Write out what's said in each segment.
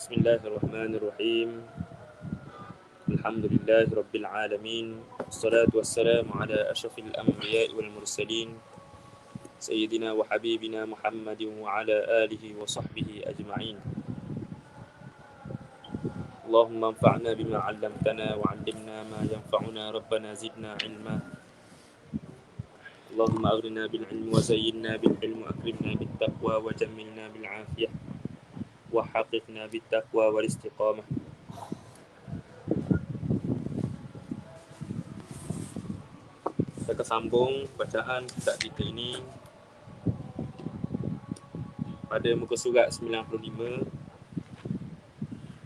Bismillahirrahmanirrahim. Alhamdulillahi rabbil alamin. Wassalatu wassalamu ala asyrafil anbiya'i wal mursalin sayyidina wa habibina Muhammadin wa ala alihi wa sahbihi ajma'in. Allahumma anfa'na bima 'allamtana wa 'allimna ma yanfa'una rabbana zidna 'ilma. Allahumma aghnina bil 'ilmi wa zayyinna bil 'ilmi wa akrimna bit taqwa wa jammilna bil 'afiyah wa haqiqna bit taqwa wal istiqamah. Kita sambung bacaan kitab kita ini pada muka surat 95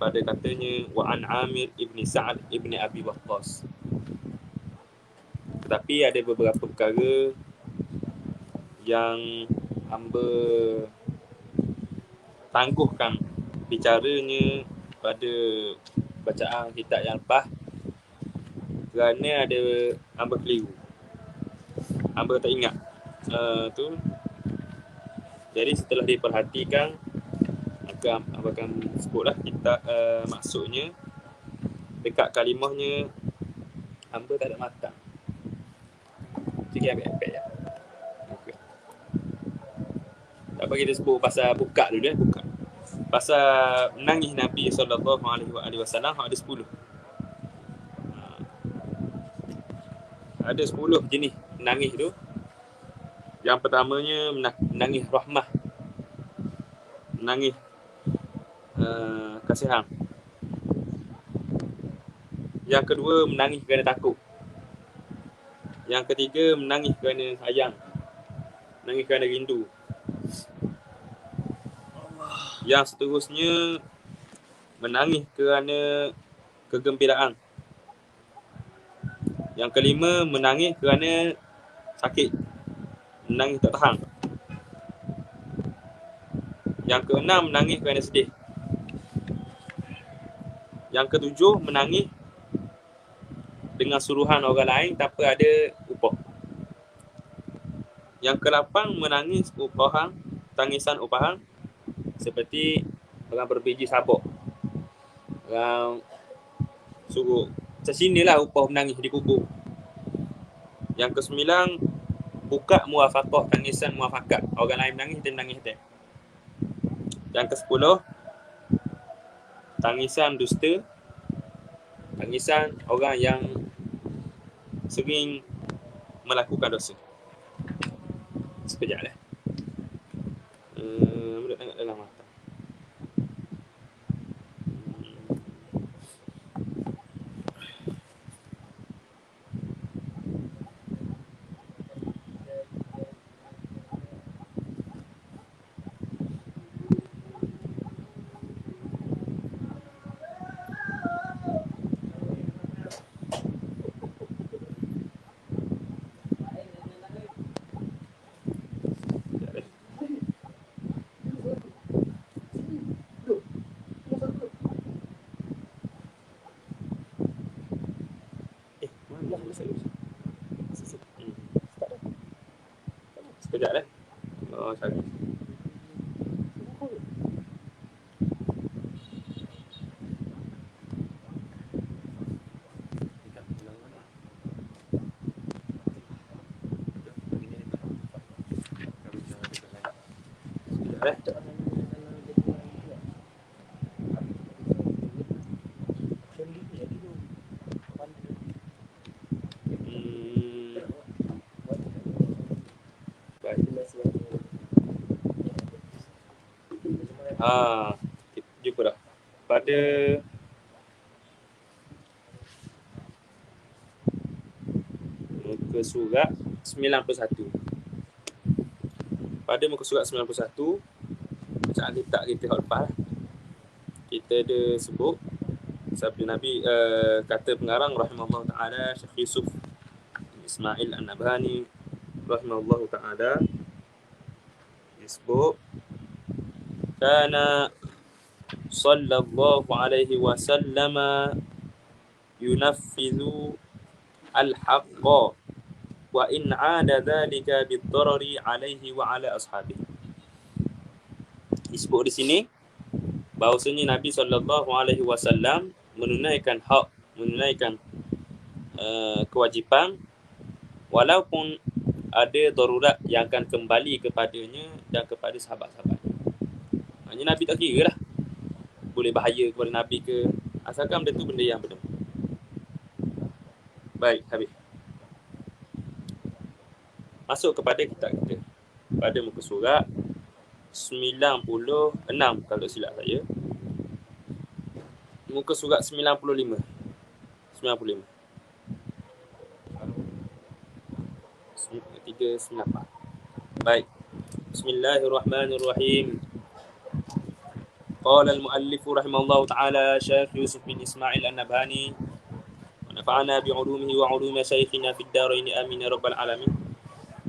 pada katanya wa an Amir ibni Sa'ad ibni Abi Waqqas. Tetapi ada beberapa perkara yang hamba tangguhkan bicaranya pada bacaan kitab yang lepas kerana ada hamba keliru. Hamba tak ingat tu. Jadi setelah diperhatikan hamba akan sebutlah kita maksudnya dekat kalimahnya hamba tak ada matang. Sikit ambil ya. Okay. Tak apa, kita sebut pasal buka dulu buka. Pasal menangis Nabi SAW ada 10. Ada 10 jenis menangis tu. Yang pertamanya menangis rahmah. Menangis kasihan. Yang kedua menangis kerana takut. Yang ketiga menangis kerana sayang. Menangis kerana rindu. Yang seterusnya menangis kerana kegembiraan. Yang kelima menangis kerana sakit. Menangis tak tahan. Yang keenam menangis kerana sedih. Yang ketujuh menangis dengan suruhan orang lain tanpa ada upah. Yang ke-8 menangis upahan, tangisan upahan seperti orang berbiji sabuk. Orang suruh sesinilah upah menangis di kubur. Yang ke-9 buka muwafaqah, tangisan muwafakat. Orang lain menangis, dia menangis dia. Yang ke-10 tangisan dusta. Tangisan orang yang sering melakukan dosa. Sekejap lah. Mudah tengok dalam mata. Sekejap lah. Oh, cari. Jumpa dah. Pada muka surat 91. Pada muka surat 91, bacaan kita lepas lah. Kita ada sebut sabda Nabi, kata pengarang rahimahullah ta'ala Syekh Yusuf Ismail An-Nabhani rahimahullah ta'ala, disebut kana sallallahu alaihi wasallam yunaffizu al-haqqa wa in 'ada dhalika bid-darari alaihi wa ala ashabihi. Disebut di sini bahawasanya Nabi SAW menunaikan hak, menunaikan kewajipan walaupun ada darurat yang akan kembali kepadanya dan kepada sahabat-sahabatnya. Maksudnya Nabi tak kira lah boleh bahaya kepada Nabi ke, asalkan benda tu benda yang benar. Baik, habis. Masuk kepada kitab kita. Pada muka surat 96 kalau silap saya. Muka surat 95. 95. 394. Baik. Bismillahirrahmanirrahim. Qala al-muallif rahimahullah ta'ala Syekh Yusuf bin Ismail An-Nabhani wa nafa'ana bi'ulumihi wa 'ulumi syekhina fid darain amin ya rabbal alamin.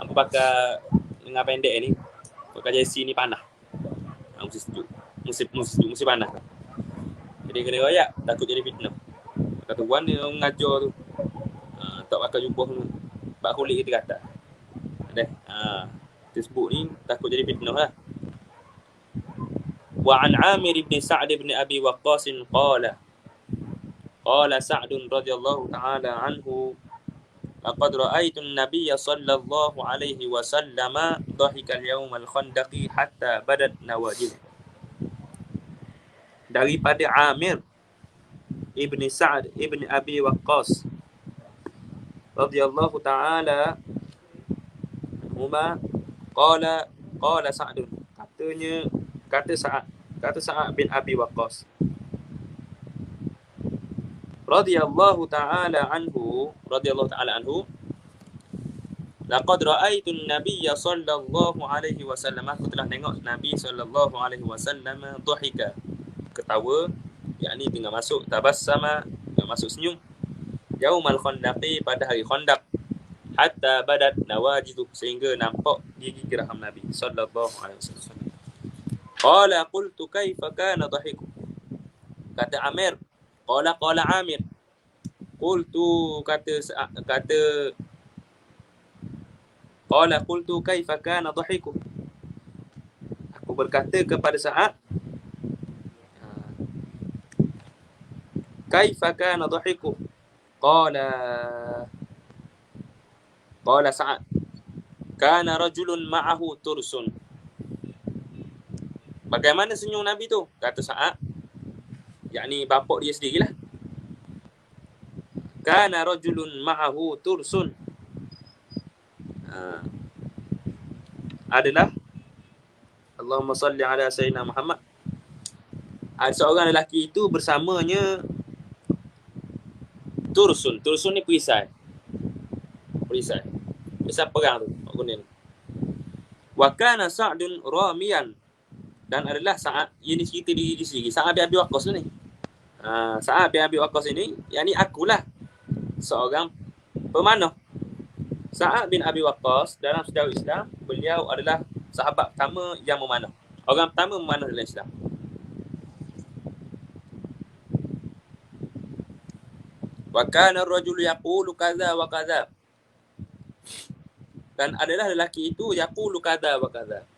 Aku pakai dengan pendek ni. Pakai jersey ni panah. Musim sejuk. Musim panah. Jadi kena royak, takut jadi fitnah. Kata tuan dia mengajar tu. Tak pakai jubah tu. Bak kulit kita kata. Dah. Tersebut ni takut jadi fitnah lah. Wa an Amir ibn Sa'd ibn Abi Waqqas qala Sa'd radhiyallahu ta'ala anhu laqad ra'aytu an-nabiyya sallallahu alaihi wasallam dhahika al-yawm al-khandaqi hatta badat nawajid. Daripada Amir ibn Sa'd ibn Abi Waqqas radhiyallahu ta'ala huma qala Sa'd, kata Sa'ad bin Abi Waqqas radhiyallahu ta'ala anhu laqad ra'aitu an-nabiyya sallallahu alaihi wasallam, aku telah tengok Nabi sallallahu alaihi wasallam dhahika, ketawa, yakni tengah masuk tabassama, tengah masuk senyum, yaumal khandaqi, pada hari khandaq, hatta badat nawajidu, sehingga nampak gigi geraham Nabi sallallahu alaihi wasallam. Qala qultu kaifa kana dhahiku, kata Amir, qala Amir, qultu qala qultu kaifa kana dhahiku, aku berkata kepada Sa'ad, kaifa kana dhahiku, qala Sa'ad, kana rajulun ma'ahu tursun, bagaimana senyum Nabi tu? Kata Sa'ad, yakni bapak dia sendirilah. Kana rajulun ma'ahu tursun, adalah, Allahumma salli ala Sayyidina Muhammad, ada seorang lelaki itu bersamanya tursun. Tursun ni perisai perang tu, guna ni. Wa kana Sa'dun ramiyan, dan adalah Sa'ad, ini cerita diri sendiri, Sa'ad bin Abi Waqqas ni. Sa'ad bin Abi Waqqas ini, yakni akulah seorang pemanah. Sa'ad bin Abi Waqqas dalam sejarah Islam, beliau adalah sahabat pertama yang memanah. Orang pertama memanah dalam Islam. Wa kana ar-rajulu yaqulu kadza wa kadza, dan adalah lelaki itu yaqulu kadza wa kadza.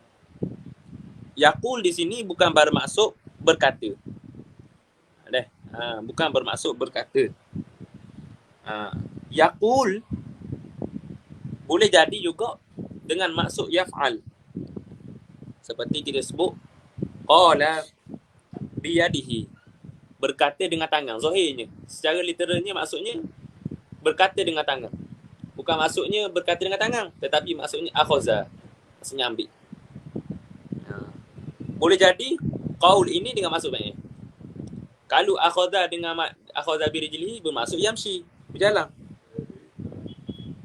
Yaqul di sini bukan bermaksud berkata. Bukan bermaksud berkata. Yaqul boleh jadi juga dengan maksud yaf'al. Seperti kita sebut qala biyadihi, berkata dengan tangan. Zahirnya, secara literalnya maksudnya berkata dengan tangan. Bukan maksudnya berkata dengan tangan, tetapi maksudnya akhaza, maksudnya ambil. Boleh jadi qaul ini dengan maksud banyak. Kalau akhaza dengan akhaza birijlihi bermaksud yamshi, berjalan.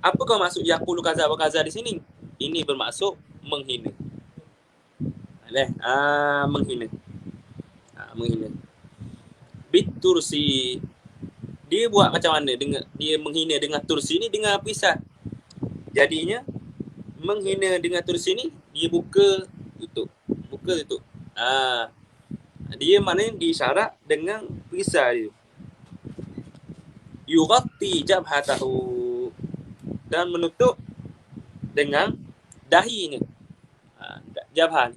Apakah maksud yaqulu kaza wa kaza di sini? Ini bermaksud menghina. Menghina. Menghina. Bitursi, dia buat macam mana dengan dia menghina dengan tursi ni, dengan pisah. Jadinya menghina dengan tursi ni, dia buka tutup. Dia maknanya diisyarat dengan pisah dia. Yughatti jabhatahu, dan menutup dengan dahinya. Jabhan,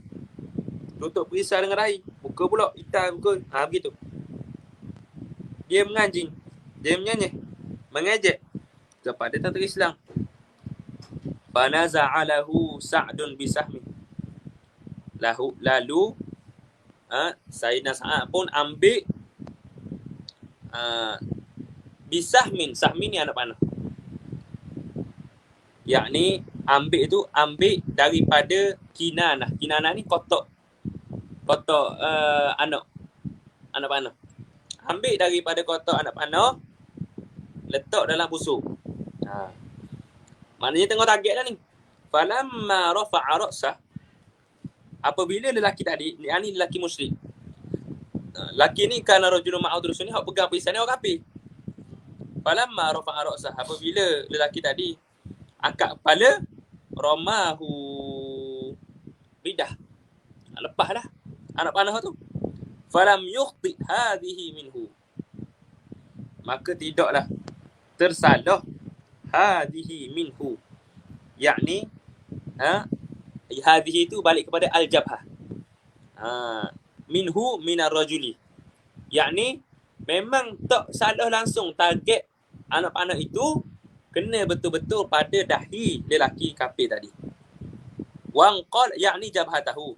tutup pisah dengan dahi, muka pula, hitam muka. Begitu. Dia menganjing. Dia menyanyi. Mengejek kepada tentera Islam. Fanaza'alahu Sa'dun bisahmi. Lalu Sayyidina Sa'ad pun ambil bisahmin. Sahmin ni anak panah. Yakni ambil daripada kinanah. Kinanah ni kotak anak panah. Ambil daripada kotak anak panah, letak dalam busur. Maknanya tengok target dah ni. Falamma rafa'a ra'sah, apabila lelaki tadi, ni lelaki musyrik. Lelaki ni kana rajulun ma'ud rusul ni hak pegang perisai ni orang kafir. Falamma rafa'a ra'sah, apabila lelaki tadi angkat kepala, ramahu bidah. Lepaslah anak panah tu. Falam yukhti hadhihi minhu, maka tidaklah tersalah hadhihi minhu, yakni hadhihi itu balik kepada al-jabhah. Minhu minar rajuli, yakni memang tak salah langsung target anak panah itu, kena betul-betul pada dahi lelaki kafir tadi. Wanqal, yakni jabhatahu.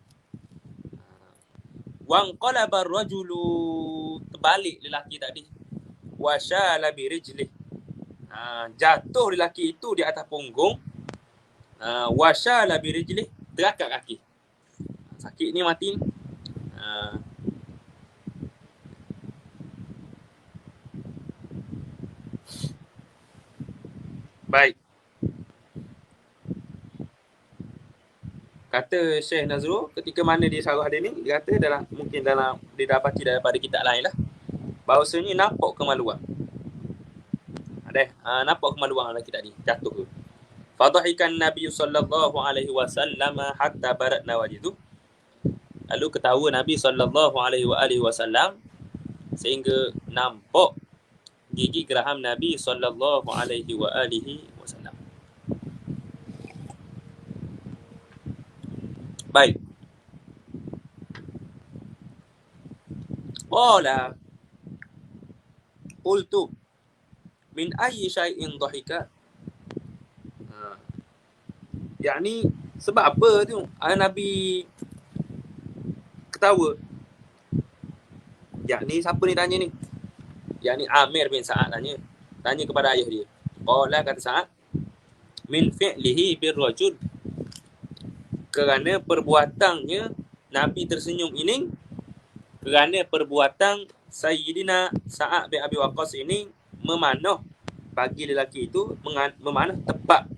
Wanqalaba ar-rajulu, terbalik lelaki tadi. Wasyala bi rijlih, jatuh lelaki itu di atas punggung. Wasyala bi rijlih, terangkat kaki. Sakit ni mati ni. Baik. Kata Syekh Nazrul ketika mana dia sarah dia ni, dia kata mungkin didapati daripada kitab lain lah, bahawasanya nampak kemaluan. Nampak kemaluan lelaki tadi jatuh tu. Fadhahikan Nabi sallallahu alaihi wasallam hatta barat nawajidu. Lalu ketawa Nabi sallallahu alaihi wasallam sehingga nampak gigi geraham Nabi sallallahu alaihi wasallam. Baik. Qala qultu min ayyi syai'in dhahika. Yakni sebab apa tu Nabi ketawa? Yakni siapa ni tanya ni? Yakni Amir bin Sa'ad tanya kepada ayah dia. Qala, kata Sa'ad, min fi'lihi birrajul, kerana perbuatannya Nabi tersenyum ini, kerana perbuatan Sayyidina Sa'ad bin Abi Waqqas ini memanah bagi lelaki itu, memanah tepat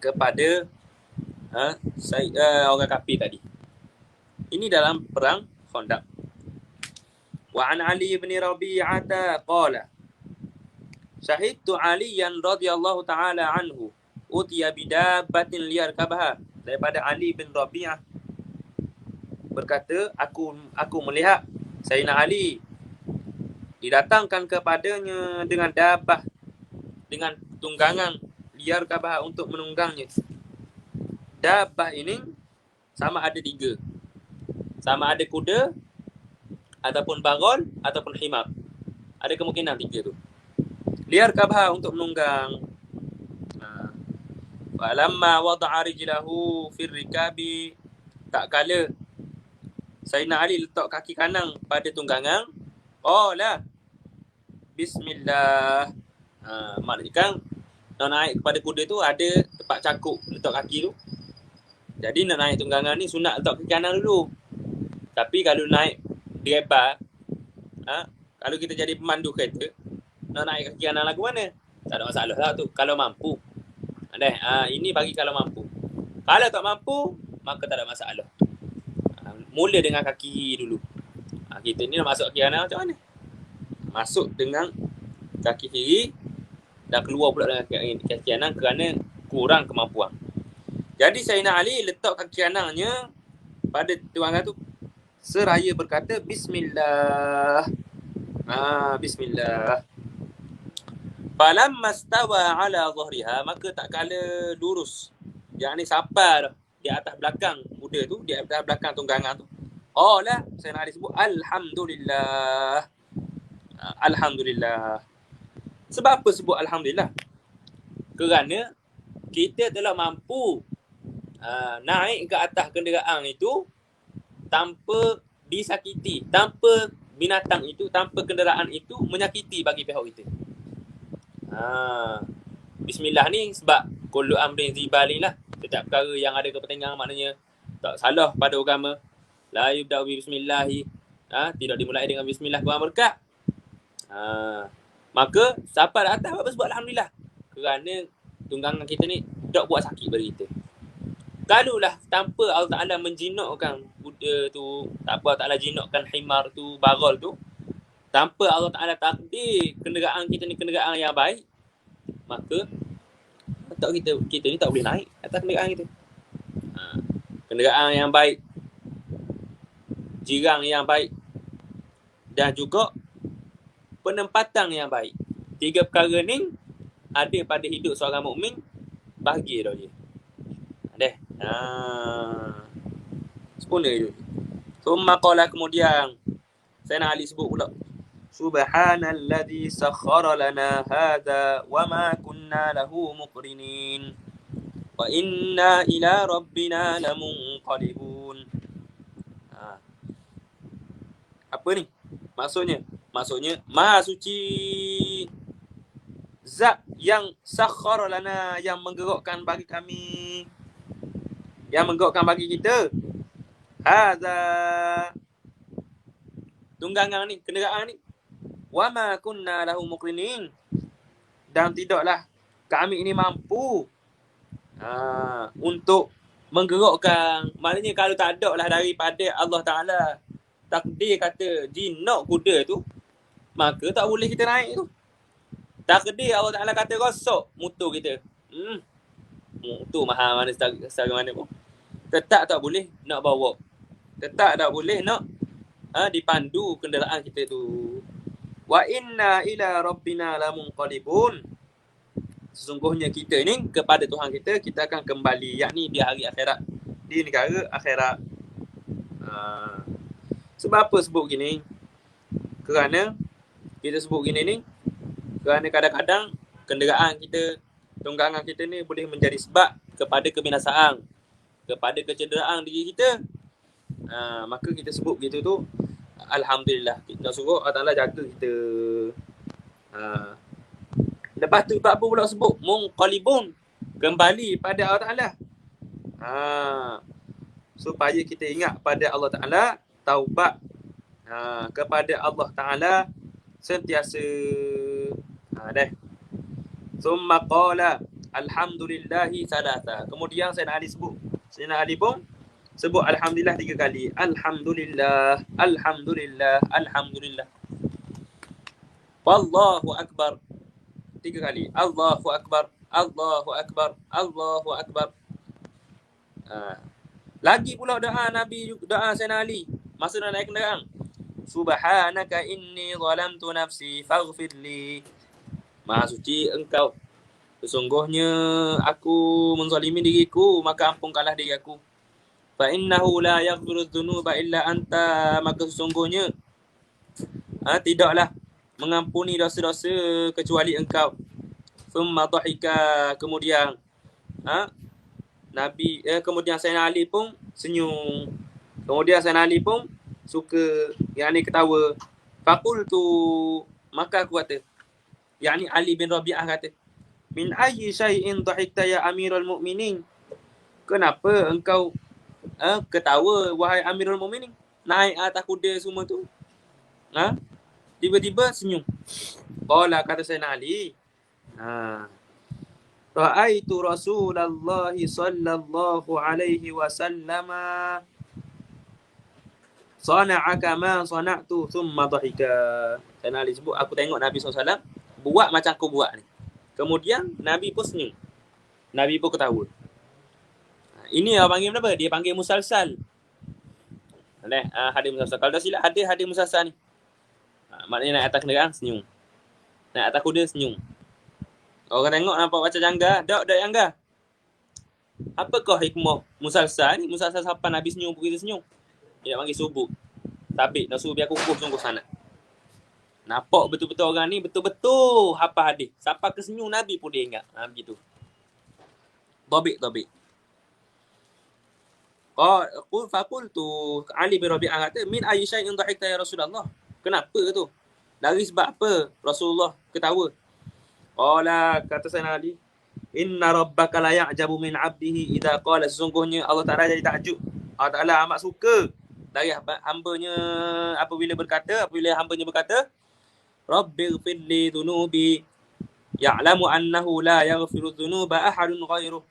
kepada orang kafir tadi. Ini dalam perang Khandaq. Wa an Ali bin Rabi'ah qala syahidtu Aliyan radhiyallahu ta'ala anhu utiya bidabbatin liyarkabaha. Daripada Ali bin Rabi'ah berkata, aku melihat Sayyidina Ali didatangkan kepadanya dengan dabah, dengan tunggangan liyarkabaha, untuk menunggangnya. Dabah ini sama ada 3. Sama ada kuda, ataupun bagol, ataupun himar. Ada kemungkinan 3 tu. Liyarkabaha, untuk menunggang. Falamma wada'a rijlahu fir rikabi, tak kala Sayyidina Ali letak kaki kanan pada tunggangan, qala bismillah. Maknanya kan nak naik kepada kuda tu ada tempat cakuk letak kaki tu. Jadi nak naik tunggangan ni sunat letak kaki kanan dulu. Tapi kalau naik direbat, kalau kita jadi pemandu kereta, nak naik kaki kanan lagu mana? Tak ada masalah lah tu, kalau mampu. Ini bagi kalau mampu. Kalau tak mampu, maka tak ada masalah. Mula dengan kaki kiri dulu. Kita ni nak masuk kaki kanan macam mana? Masuk dengan kaki kiri dan keluar pula dengan kaki kanan kerana kurang kemampuan. Jadi Sayyidina Ali letak kaki kanannya pada tunggangan tu seraya berkata bismillah. Bismillah. Falamma stawa ala dhahriha, maka tak kala lurus, yakni sampai di atas belakang kuda tu, di atas belakang tunggangan tu. Qala, Sayyidina Ali sebut alhamdulillah. Alhamdulillah. Sebab apa sebut alhamdulillah? Kerana kita telah mampu naik ke atas kenderaan itu tanpa disakiti, tanpa binatang itu, tanpa kenderaan itu menyakiti bagi pihak kita. Bismillah ni sebab kullu amrin zibalin lah. Setiap perkara yang ada kepentingan maknanya tak salah pada agama. La yubda'u bi bismillahi. Tidak dimulai dengan bismillah kurang berkat. Maka siapa dah atas apa sebut alhamdulillah. Kerana tunggangan kita ni tak buat sakit pada kita. Kalulah tanpa Allah Ta'ala menjinakkan kuda tu, tak apa Allah Ta'ala jinakkan himar tu, bagal tu, tanpa Allah Ta'ala takdir kenderaan kita ni kenderaan yang baik, maka kita ni tak boleh naik atas kenderaan kita. Kenderaan yang baik, jirang yang baik, dan juga penempatan yang baik. 3 perkara ni ada pada hidup seorang mukmin, bahagia dah dia. Sempurna hidup. Summa qala, kemudian Sayyidina Ali sebut pula, Subhanalladzi sakhkhara lana hadza wa ma kunna lahu muqrinin wa inna ila rabbina lamunqalibun. Apa ni? Maksudnya Maha suci Zat yang sakhkhara lana, yang menggerakkan bagi kami, yang menggerakkan bagi kita, hadza, tunggangan ni, kenderaan ni, wa ma kunna lahu muqrinin, dan tidaklah kami ini mampu untuk menggerakkan. Maknanya kalau tak ada lah daripada Allah Ta'ala takdir kata jinak kuda tu, maka tak boleh kita naik tu. Takdir Allah Ta'ala kata rosak motor kita, motor mahal mana setara mana pun, tetap tak boleh nak bawa, tetap tak boleh nak dipandu kenderaan kita tu. Wa inna ila rabbina lamunqalibun, sesungguhnya kita ni kepada Tuhan kita akan kembali, yakni di hari akhirat, di negara akhirat. Sebab apa sebut gini? Kerana kita sebut gini ni, kerana kadang-kadang kenderaan kita, tunggangan kita ni boleh menjadi sebab kepada kebinasaan, kepada kecederaan diri kita. Maka kita sebut gitu tu, alhamdulillah. Kita suruh Allah Ta'ala jaga kita. Lepas tu apa pula sebut? Munqalibun, kembali pada Allah Ta'ala. Supaya kita ingat pada Allah Ta'ala, taubat kepada Allah Ta'ala sentiasa. Summa qala alhamdulillahi salasa. Kemudian Sayyidina Ali sebut, Sayyidina Ali pun sebut alhamdulillah 3 kali. Alhamdulillah, alhamdulillah, alhamdulillah. Wallahu akbar 3 kali. Allahu akbar, Allahu akbar, Allahu akbar. Lagi pula doa Nabi, doa Sayyidina Ali masa nak naik kenderaan. Subhanaka inni zalamtu nafsi faghfirli. Maha suci engkau, sesungguhnya aku menzalimi diriku, maka ampunkanlah diri aku. Fa innahu la yaghfiru dzunuba illa anta, maka sesungguhnya tidaklah mengampuni dosa-dosa kecuali engkau. Thumma dhahika, kemudian Nabi kemudian Sayyidina Ali pun senyum. Kemudian Sayyidina Ali pun suka, yakni ketawa. Faqultu, maka aku kata, yakni Ali bin Rabi'ah kata, min ayyi syai'in dhahikta ya Amirul Mukminin? Kenapa engkau ketawa wahai Amirul Mukminin? Naik atas kuda semua tu, tiba-tiba senyum. Qala, kata Sayyidina Ali, ra'aitu Rasulullah sallallahu alaihi wasallam sana'a kama sana'tu thumma dhahika. Sayyidina Ali sebut, aku tengok Nabi SAW buat macam aku buat ni. Kemudian Nabi pun senyum. Nabi pun ketawa. Ini dia panggil apa? Dia panggil musalsal. Hadir musalsal. Kalau dah silap hadir musalsal ni. Maknanya naik atas kenderaan senyum. Naik atas kuda senyum. Orang tengok nampak macam janggal. Tak janggal. Apakah hikmah musalsal ni? Musalsal siapa Nabi senyum pun kita senyum. Dia nak panggil subuh. Tabik, nak suruh biar kukuh sungguh sangat. Nampak betul-betul orang ni betul-betul hafal hadis. Sampai ke senyum Nabi pun dia ingat. Begitu. Tabik. Fakultu Ali bin Rabi'ah kata, min ayyi syai'in dhahikta ya Rasulullah. Kenapa tu? Dari sebab apa Rasulullah ketawa? Qala, kata Sayyidina Ali, inna rabbaka la ya'jabu min 'abdihi idza qala, sesungguhnya Allah Taala jadi takjub. Allah Taala amat suka dari hamba-nya apabila hamba-nya berkata, Rabbighfir li dhunubi ya'lamu annahu la yaghfiru dhunuba ahadun ghairuh.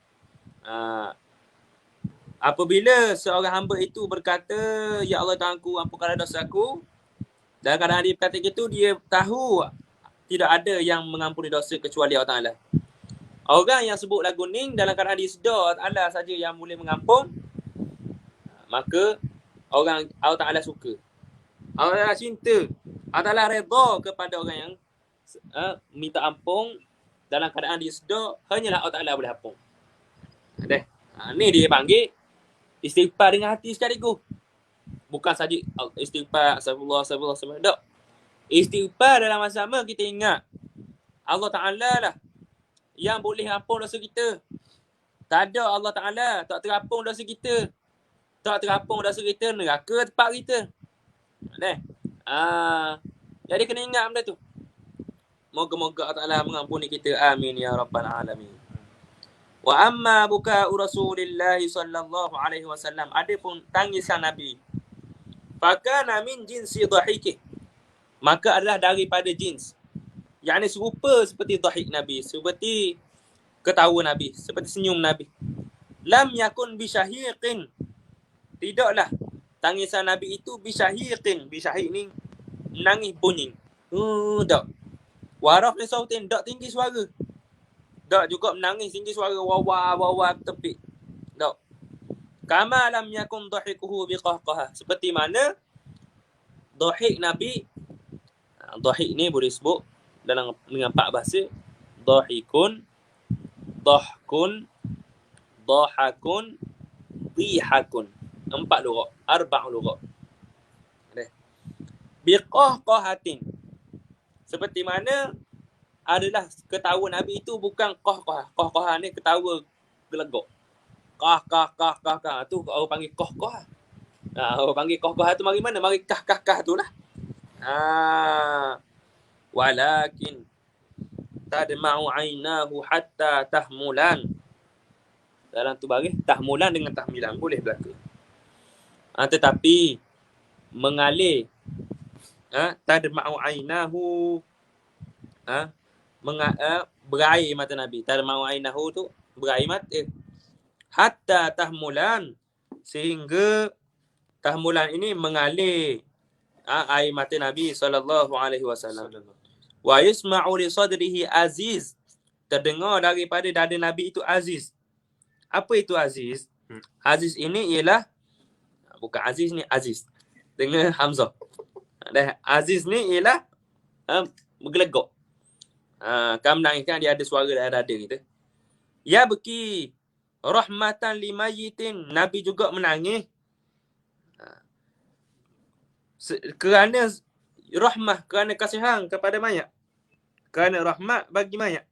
Apabila seorang hamba itu berkata, ya Allah Tuhanku, ampunkanlah dosaku, dan kadang dia berkata gitu, dia tahu tidak ada yang mengampuni dosa kecuali Allah Ta'ala. Orang yang sebut lagu ni dalam keadaan dia sedar Allah saja yang boleh mengampun, maka Allah Ta'ala suka. Allah Ta'ala cinta. Allah Ta'ala redha kepada orang yang minta ampun dalam keadaan dia sedar, hanyalah Allah Ta'ala boleh ampun. Ni dia panggil istighfar dengan hati sekaligus. Bukan saja istighfar astagfirullah. Tak. Istighfar dalam masa sama kita ingat Allah Ta'ala lah yang boleh ampun dosa kita. Tak ada Allah Ta'ala tak terampun dosa kita. Tak terampun dosa kita, neraka tempat kita. Jadi kena ingat benda tu. Moga-moga Allah Ta'ala mengampuni kita. Amin ya rabbal alamin. Wa amma buka Rasulullah sallallahu alaihi wasallam, adapun tangisan Nabi, fakana min jinsi dhahiki, maka adalah daripada jins, yakni serupa seperti dhahik Nabi, seperti ketawa Nabi, seperti senyum Nabi. Lam yakun bisyahiqin, tidaklah tangisan Nabi itu bisyahiqin. Bisyahik ni nangis bunyi. Tak. Waraf ni sautin, tak tinggi suara. Tak juga menangis tinggi suara wawa tepik. Tak. Kama lam yakun dhahikuhu biqahqah, seperti mana dhahik Nabi. Dhahik ni boleh sebut dalam dengan empat bahasa. Dhahikun, dhahkun, dhahakun, dhihakun. 4 lughat, 4 lughat. Biqahqahatin, seperti mana adalah ketawa Nabi itu bukan qahqah. Qahqah ni ketawa gelegok. Kah. Tu orang panggil qahqah. Orang panggil qahqah tu mari mana? Mari kah tu lah. Walakin tadma'u 'ainahu hatta tahmulan. Dalam tu bagi tahmulan dengan tahmilan boleh berlaku. Tetapi mengalir tadma'u 'ainahu berair mata Nabi. Tadma'u 'ainahu tu berair mata. Hatta tahmulan, sehingga tahmulan ini mengalir air mata Nabi sallallahu alaihi wasallam. Wa yasma'u li sadrihi aziz, terdengar daripada dada Nabi itu aziz. Apa itu aziz? Aziz ini ialah, bukan aziz ni, aziz dengan hamzah. Aziz ni ialah bergelegok. Kamu menangiskan, dia ada suara dalam dada kita. Ya beki rahmatan limayitin, Nabi juga menangis kerana rahmah, kerana kasihan kepada mayat, kerana rahmat bagi mayat.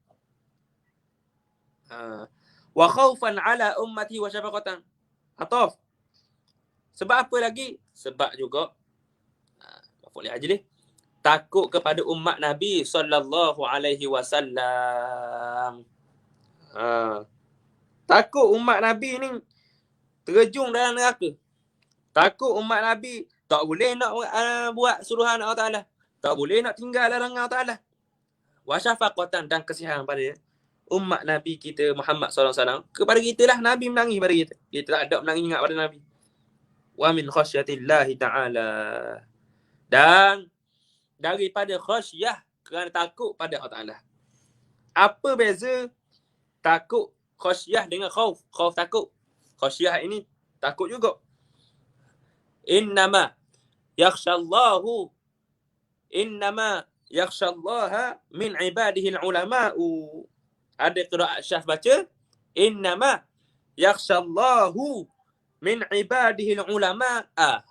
Wa khaufan ala ummati wa syafaqatan. Ataf. Sebab apa lagi? Sebab juga maf'ul ajli, takut kepada umat Nabi sallallahu alaihi wasallam. Takut umat Nabi ni terjun dalam neraka. Takut umat Nabi tak boleh nak buat suruhan Allah Ta'ala. Tak boleh nak tinggal larangan Allah Ta'ala. Wa syafaqatan, dan kasihan pada umat Nabi kita Muhammad SAW. Kepada kita lah Nabi menangis pada kita. Kita tak ada menangis ingat pada Nabi. Wa min khasyatillahi ta'ala, dan daripada khasyah, kerana takut pada Allah Ta'ala. Apa beza takut khasyah dengan khauf? Khauf takut, khasyah ini takut juga. Innama yakhshallaha min ibadihi ulama'u. Ada qiraat Syaf baca innama yakhshallahu min ibadihi ulama'a.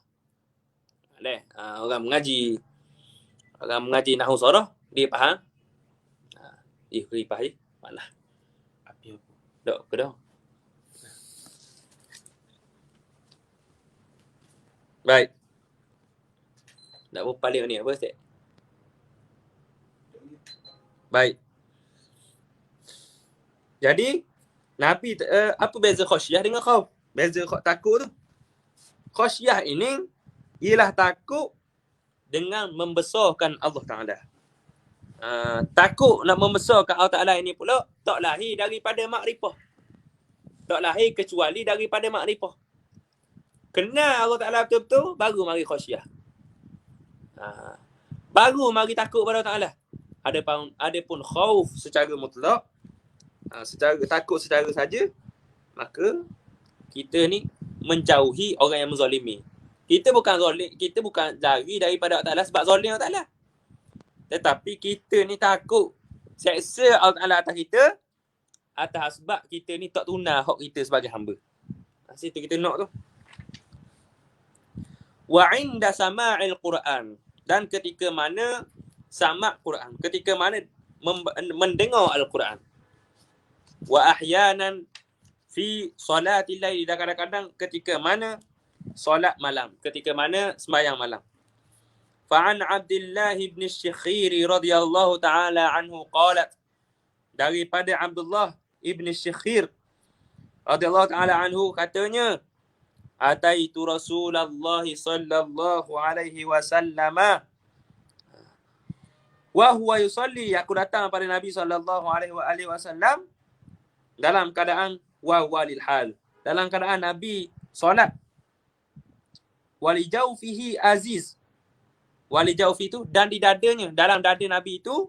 Orang mengaji nahwu sarah dia faham. Faham mana? Api apa? Dok ke dah. Baik. Nak berpaling ni apa Ustaz? Baik. Jadi Nabi apa beza khasyah dengan khauf? Beza takut tu. Khasyah ini ialah takut dengan membesarkan Allah Taala. Takut nak membesarkan Allah Taala ini pula tak lahir daripada makrifah. Tak lahir kecuali daripada makrifah. Kenal Allah Taala betul-betul baru mari khasyah. Baru mari takut pada Allah Taala. Adapun khauf secara mutlak, secara takut secara saja, maka kita ni menjauhi orang yang menzalimi. Kita bukan lari daripada Allah Taala sebab zalim Allah Taala. Tetapi kita ni takut seksa Allah Taala atas kita atas sebab kita ni tak tunai hak kita sebagai hamba. Situ kita nak tu. Wa 'inda sama'il Quran, dan ketika mana sama' Quran, ketika mana mendengar Al-Quran. Wa ahyanan fi salatil lail, dan kadang-kadang ketika mana solat malam, ketika mana sembahyang malam. Fa'an Abdullah ibn Syikhir radhiyallahu ta'ala anhu qalat, daripada Abdullah ibn Syikhir radhiyallahu ta'ala anhu katanya, ataitu Rasulullah sallallahu alaihi wasallam wa huwa yusalli, aku datang pada Nabi sallallahu alaihi wasallam dalam keadaan wa walil hal, dalam keadaan Nabi solat. Wali jaufihi aziz, wali jaufi itu dan di dadanya, dalam dada Nabi itu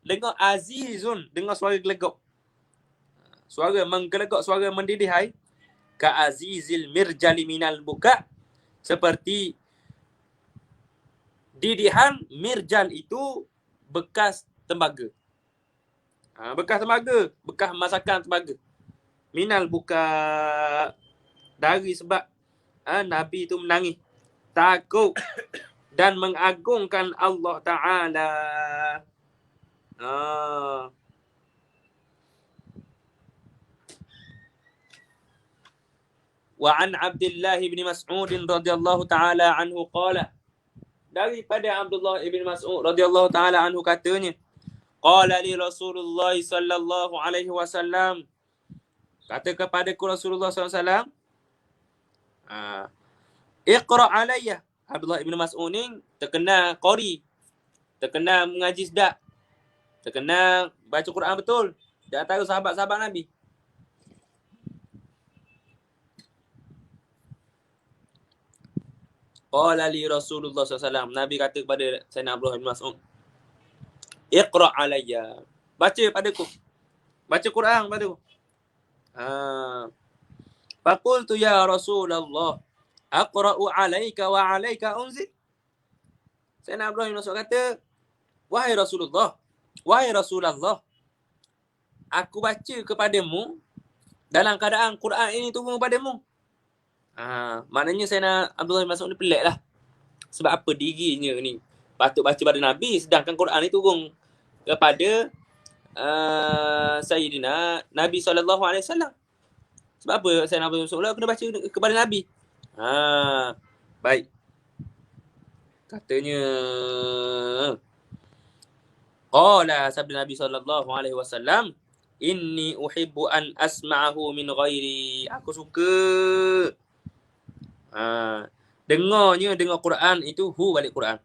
dengar azizun, dengar suara gelegak, suara menggelegak, suara mendidih, hai ka azizil mirjali minal buka, seperti didihan mirjal itu bekas tembaga. Bekas tembaga, bekas masakan tembaga. Minal buka, dari sebab Nabi itu menangis, takut dan mengagungkan Allah Ta'ala. Wa an Abdullah bin Mas'ud radhiyallahu ta'ala anhu qala, daripada Abdullah bin Mas'ud radhiyallahu ta'ala anhu katanya, qala li Rasulullah sallallahu alaihi wasallam, kata kepadaku Rasulullah sallallahu alaihi wasallam, iqra alayya. Abdullah bin Mas'ud ni terkenal qari, terkenal mengaji sedap, terkenal baca Quran betul di antara sahabat-sahabat Nabi. Qala li Rasulullah SAW, Nabi kata kepada Sayyidina Abdullah bin Mas'ud, iqra alayya, baca padaku, baca Quran padaku. Faqultu ya Rasulullah, aqra'u alayka wa alayka unzil. Sayyidina Abdullah bin Mas'ud kata, wahai Rasulullah, aku baca kepadamu dalam keadaan Quran ini turun kepadamu. Maknanya Sayyidina Abdullah bin Mas'ud ni pelik lah. Sebab apa dirinya ni patut baca pada Nabi, sedangkan Quran ni turun kepada Sayyidina Nabi SAW. Sebab apa Sayyidina Abdullah bin Mas'ud kena baca kepada Nabi? Baik. Katanya, qala sabda Nabi SAW, inni uhibbu an asma'ahu min ghairi. Aku suka dengar Quran itu balik Quran.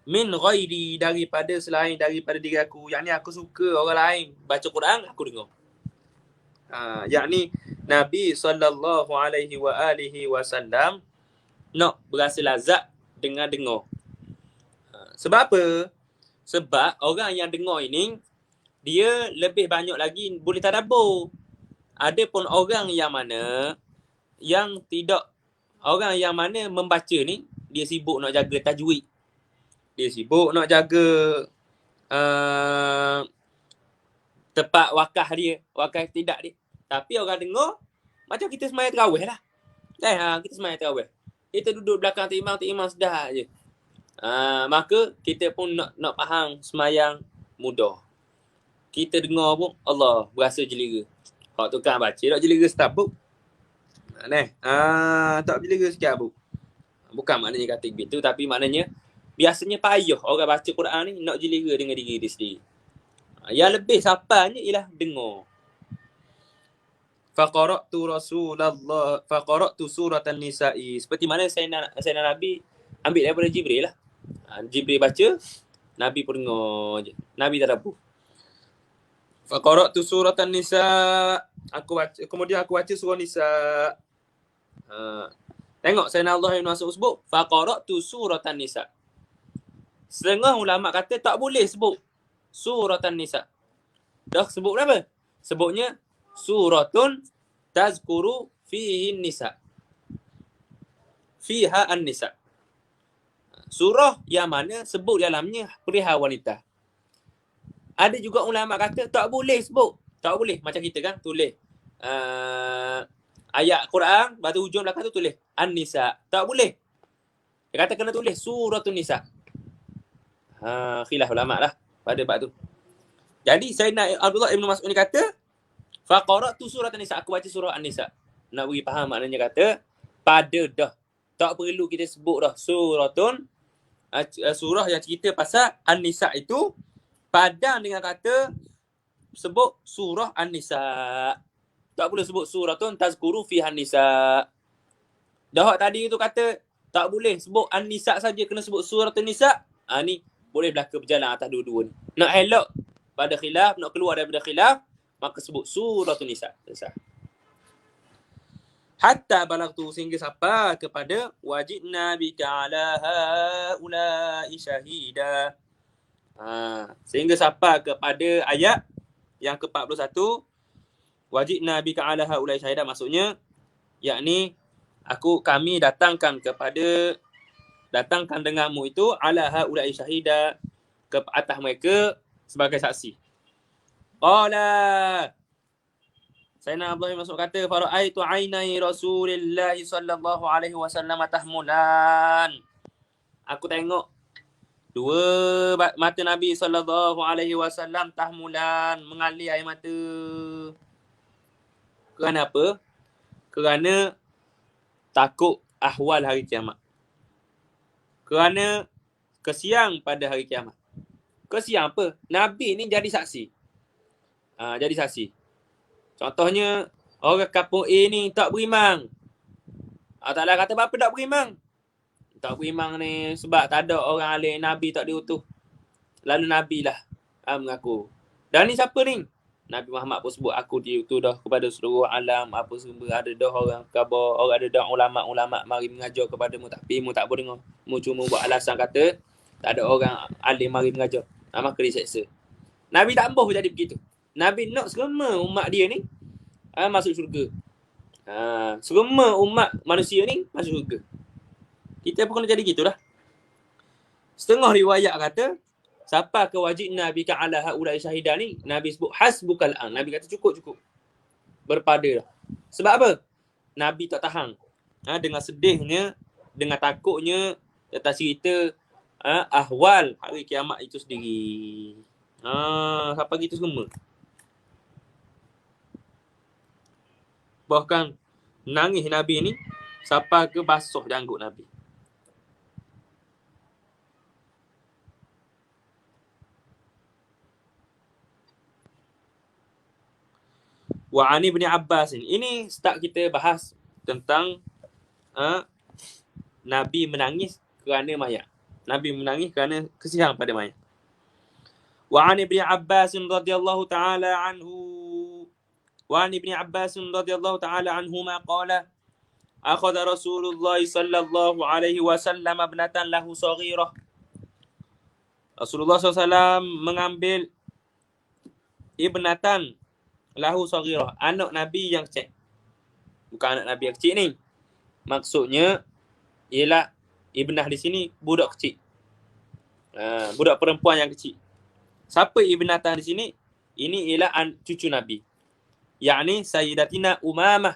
Min ghairi, daripada selain daripada diri aku. Yakni aku suka orang lain baca Quran, aku dengar. Yakni Nabi sallallahu alaihi wasallam nak berasa lazat dengan dengar. Sebab apa? Sebab orang yang dengar ini dia lebih banyak lagi boleh tadabbur. Ada pun orang yang mana membaca ni dia sibuk nak jaga tajwid. Dia sibuk nak jaga tepat wakaf dia, wakaf tidak dia. Tapi orang dengar macam kita sembahyang tarawih lah. Kita sembahyang tarawih. Kita duduk belakang Tok Imam sedar je. Maka kita pun nak faham semayang mudah. Kita dengar pun Allah berasa jelira. Hak tukang baca tak jelira setabuk. Tak jelira sikit abuk. Bukan maknanya kata begitu, tapi maknanya biasanya payah orang baca Quran ni nak jelira dengan diri dia sendiri. Yang lebih sapanya ialah dengar. Faqara'tu suratan nisa'i. Seperti mana Sayyidina Nabi ambil daripada Jibril lah. Jibril baca, Nabi pun dengar je. Nabi tadabbur. Faqara'tu suratan nisa. Kemudian aku baca surah Nisa. Tengok Sayyidina Allah Ibn Mas'ud sebut faqara'tu suratan nisa. Setengah ulama kata tak boleh sebut suratan nisa. Dah sebut berapa? Sebutnya suratun tazkuru fihi nisa. Fiha an-nisa. Surah yang mana sebut dalamnya perihal wanita. Ada juga ulama kata tak boleh sebut. Tak boleh. Macam kita kan tulis ayat Quran, lepas tu hujung belakang tu tulis An-Nisa. Tak boleh. Dia kata kena tulis Suratun Nisa. Khilaf ulama lah pada bab tu. Jadi Sayyidina Abdullah Ibn Mas'ud ni kata faqara'tu suratan Nisa. Aku baca surah An-Nisa. Nak bagi faham maknanya kata pada dah. Tak perlu kita sebut dah suratun. Surah yang cerita pasal An-Nisa itu padan dengan kata sebut surah An-Nisa. Tak boleh sebut suratun tazkuru fiha An-Nisa. Dah tadi tu kata tak boleh sebut An-Nisa saja, kena sebut suratun Nisa. Ni boleh berlaku berjalan atas dua-dua ni. Nak elok pada khilaf, nak keluar daripada khilaf, maka sebut suratun Nisa. Hatta balagtu, sehingga sampai kepada wajidna bika ala haula'i syahida. Sehingga sampai kepada ayat yang ke-41, wajidna bika ala haula'i syahida, maksudnya yakni kami datangkan denganmu itu ala haula'i syahida, ke atas mereka sebagai saksi. Qala Sayyidina Abdullah bin Mas'ud kata fara'aitu ainai Rasulillah sallallahu alaihi wasallam tahmulan. Aku tengok dua mata Nabi sallallahu alaihi wasallam tahmulan, mengalir air mata. Kerana apa? Kerana takut ahwal hari kiamat. Kerana kesiang pada hari kiamat. Kesiang apa? Nabi ni jadi saksi. Jadi saksi. Contohnya, orang kampung A ni tak berimang. Ta'ala kata, apa tak berimang? Tak berimang ni sebab tak ada orang alim, Nabi tak diutuh. Lalu Nabi lah mengaku. Dan ni siapa ni? Nabi Muhammad pun sebut, aku diutuh dah kepada seluruh alam. Apa semua, ada dah orang khabar, orang ada dah ulama' mari mengajar kepadamu. Tapi mu tak boleh dengar. Mu cuma buat alasan kata, tak ada orang alim mari mengajar. Maka diseksa. Nabi tak ambuh jadi begitu. Nabi nak semua umat dia ni masuk syurga. Semua umat manusia ni masuk syurga. Kita pun kena jadi gitulah. Setengah riwayat kata, siapa ke wajibna bika ala haula'i syahidah ni, Nabi sebut hasbukal an. Nabi kata cukup. Berpada dah. Sebab apa? Nabi tak tahan. Dengan sedihnya, dengan takutnya atas cerita ahwal hari kiamat itu sendiri. Siapa gitu semua. Bahkan nangis Nabi ni sampai ke basuh janggut Nabi. Wa ani ibn Abbas, ini start kita bahas tentang Nabi menangis kerana mayat. Nabi menangis kerana kesian pada mayat. Wa ani ibn Abbas radhiyallahu ta'ala anhu وعن ابن عباس رضي الله تعالى عنهما قال أخذ رسول الله صلى الله عليه وسلم ابنة له صغيرة. Rasulullah SAW mengambil ibnatan lahu saghirah, anak Nabi yang kecil. Bukan anak Nabi yang kecil ni. Maksudnya ialah ibnah di sini budak kecil. Budak perempuan yang kecil. Siapa ibnatan di sini? Ini ialah cucu Nabi. Yakni Sayyidatina Umamah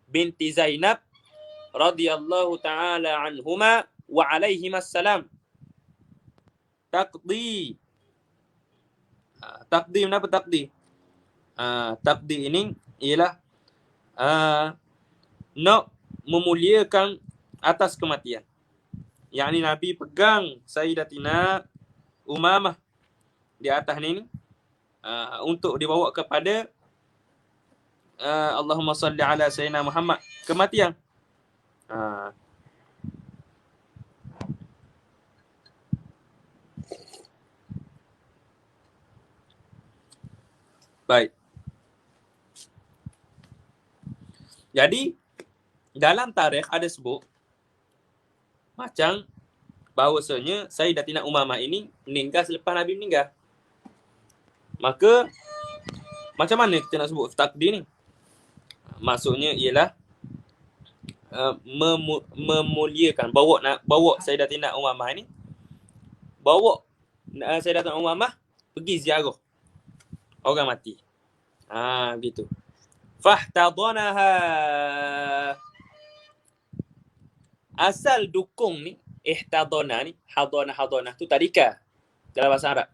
binti Zainab radhiyallahu ta'ala anhuma wa alaihimas salam. Taqdi. Taqdi, kenapa taqdi? Taqdi ini ialah nak memuliakan atas kematian. Yang ni Nabi pegang Sayyidatina Umamah di atas ni untuk dibawa kepada Allahumma salli ala Sayyidina Muhammad, kematian. Baik. Jadi dalam tarikh ada sebut macam bahawasanya Sayyidatina Umamah ini meninggal selepas Nabi meninggal. Maka macam mana kita nak sebut takdir ni? Maksudnya ialah memuliakan, bawa Sayyidatina Umamah ni, bawa Sayyidatina Umamah pergi ziarah orang mati. Begitu. Fahtadanaha. Asal dukung ni, ihtadana ni, hadana tu tadika dalam bahasa Arab.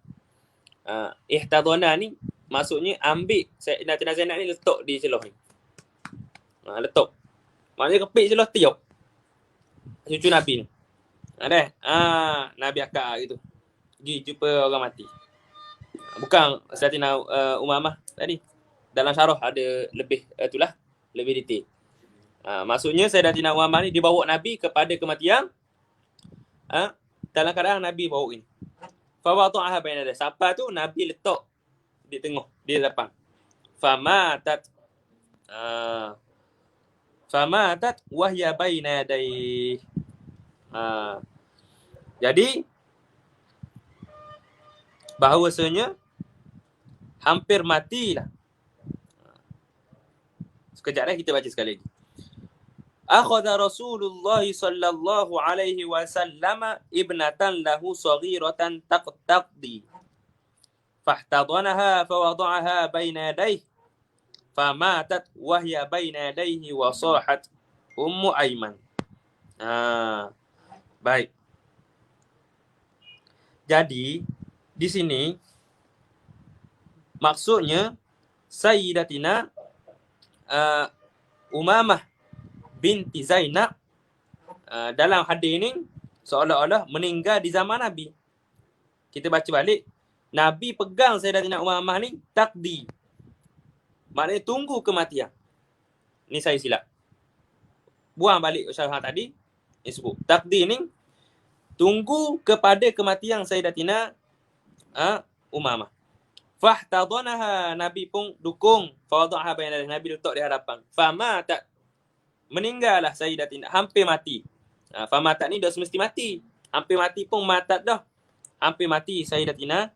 Ihtadana ni maksudnya ambil Sayyidatina Zainab ni letak di celah ni. Letak. Maknanya kepik celah tiup. Cucu Nabi ni. Nabi akak gitu. Pergi jumpa orang mati. Bukan Sayyidatina Umamah tadi. Dalam syarah ada lebih itulah, lebih detail. Maksudnya Sayyidatina Umamah ni dibawa Nabi kepada kematian. Dalam keadaan Nabi bawa ini. Fa wada'aha baina yaday. Sampai tu Nabi letak di tengah, di depan. Famatat wahya baina yaday. Jadi bahawasanya hampir matilah. Sekejap kita baca sekali lagi. Akhadha Rasulullah sallallahu alaihi wasallam ibnatan lahu saghiratan taqdi. Fahtadanaha fawada'aha baina yadayhi. Famatat wahya baina yadayhi wa sahat Ummu Aiman. Baik. Jadi di sini maksudnya Sayyidatina Umamah binti Zainab dalam hadis ini seolah-olah meninggal di zaman Nabi. Kita baca balik, Nabi pegang Sayyidatina Umamah ni takdi. Maknanya tunggu kematian. Ni saya silap. Buang balik syarah tadi. Ini sebut takdi ni tunggu kepada kematian Sayyidatina Umamah. Fahtadanaha, Nabi pun dukung. Fawada'aha baina yadayhi, Nabi letak di hadapan. Famatat, meninggallah Sayyidatina, hampir mati. Famatat ni dah semesti mati. Hampir mati pun matat dah. Hampir mati Sayyidatina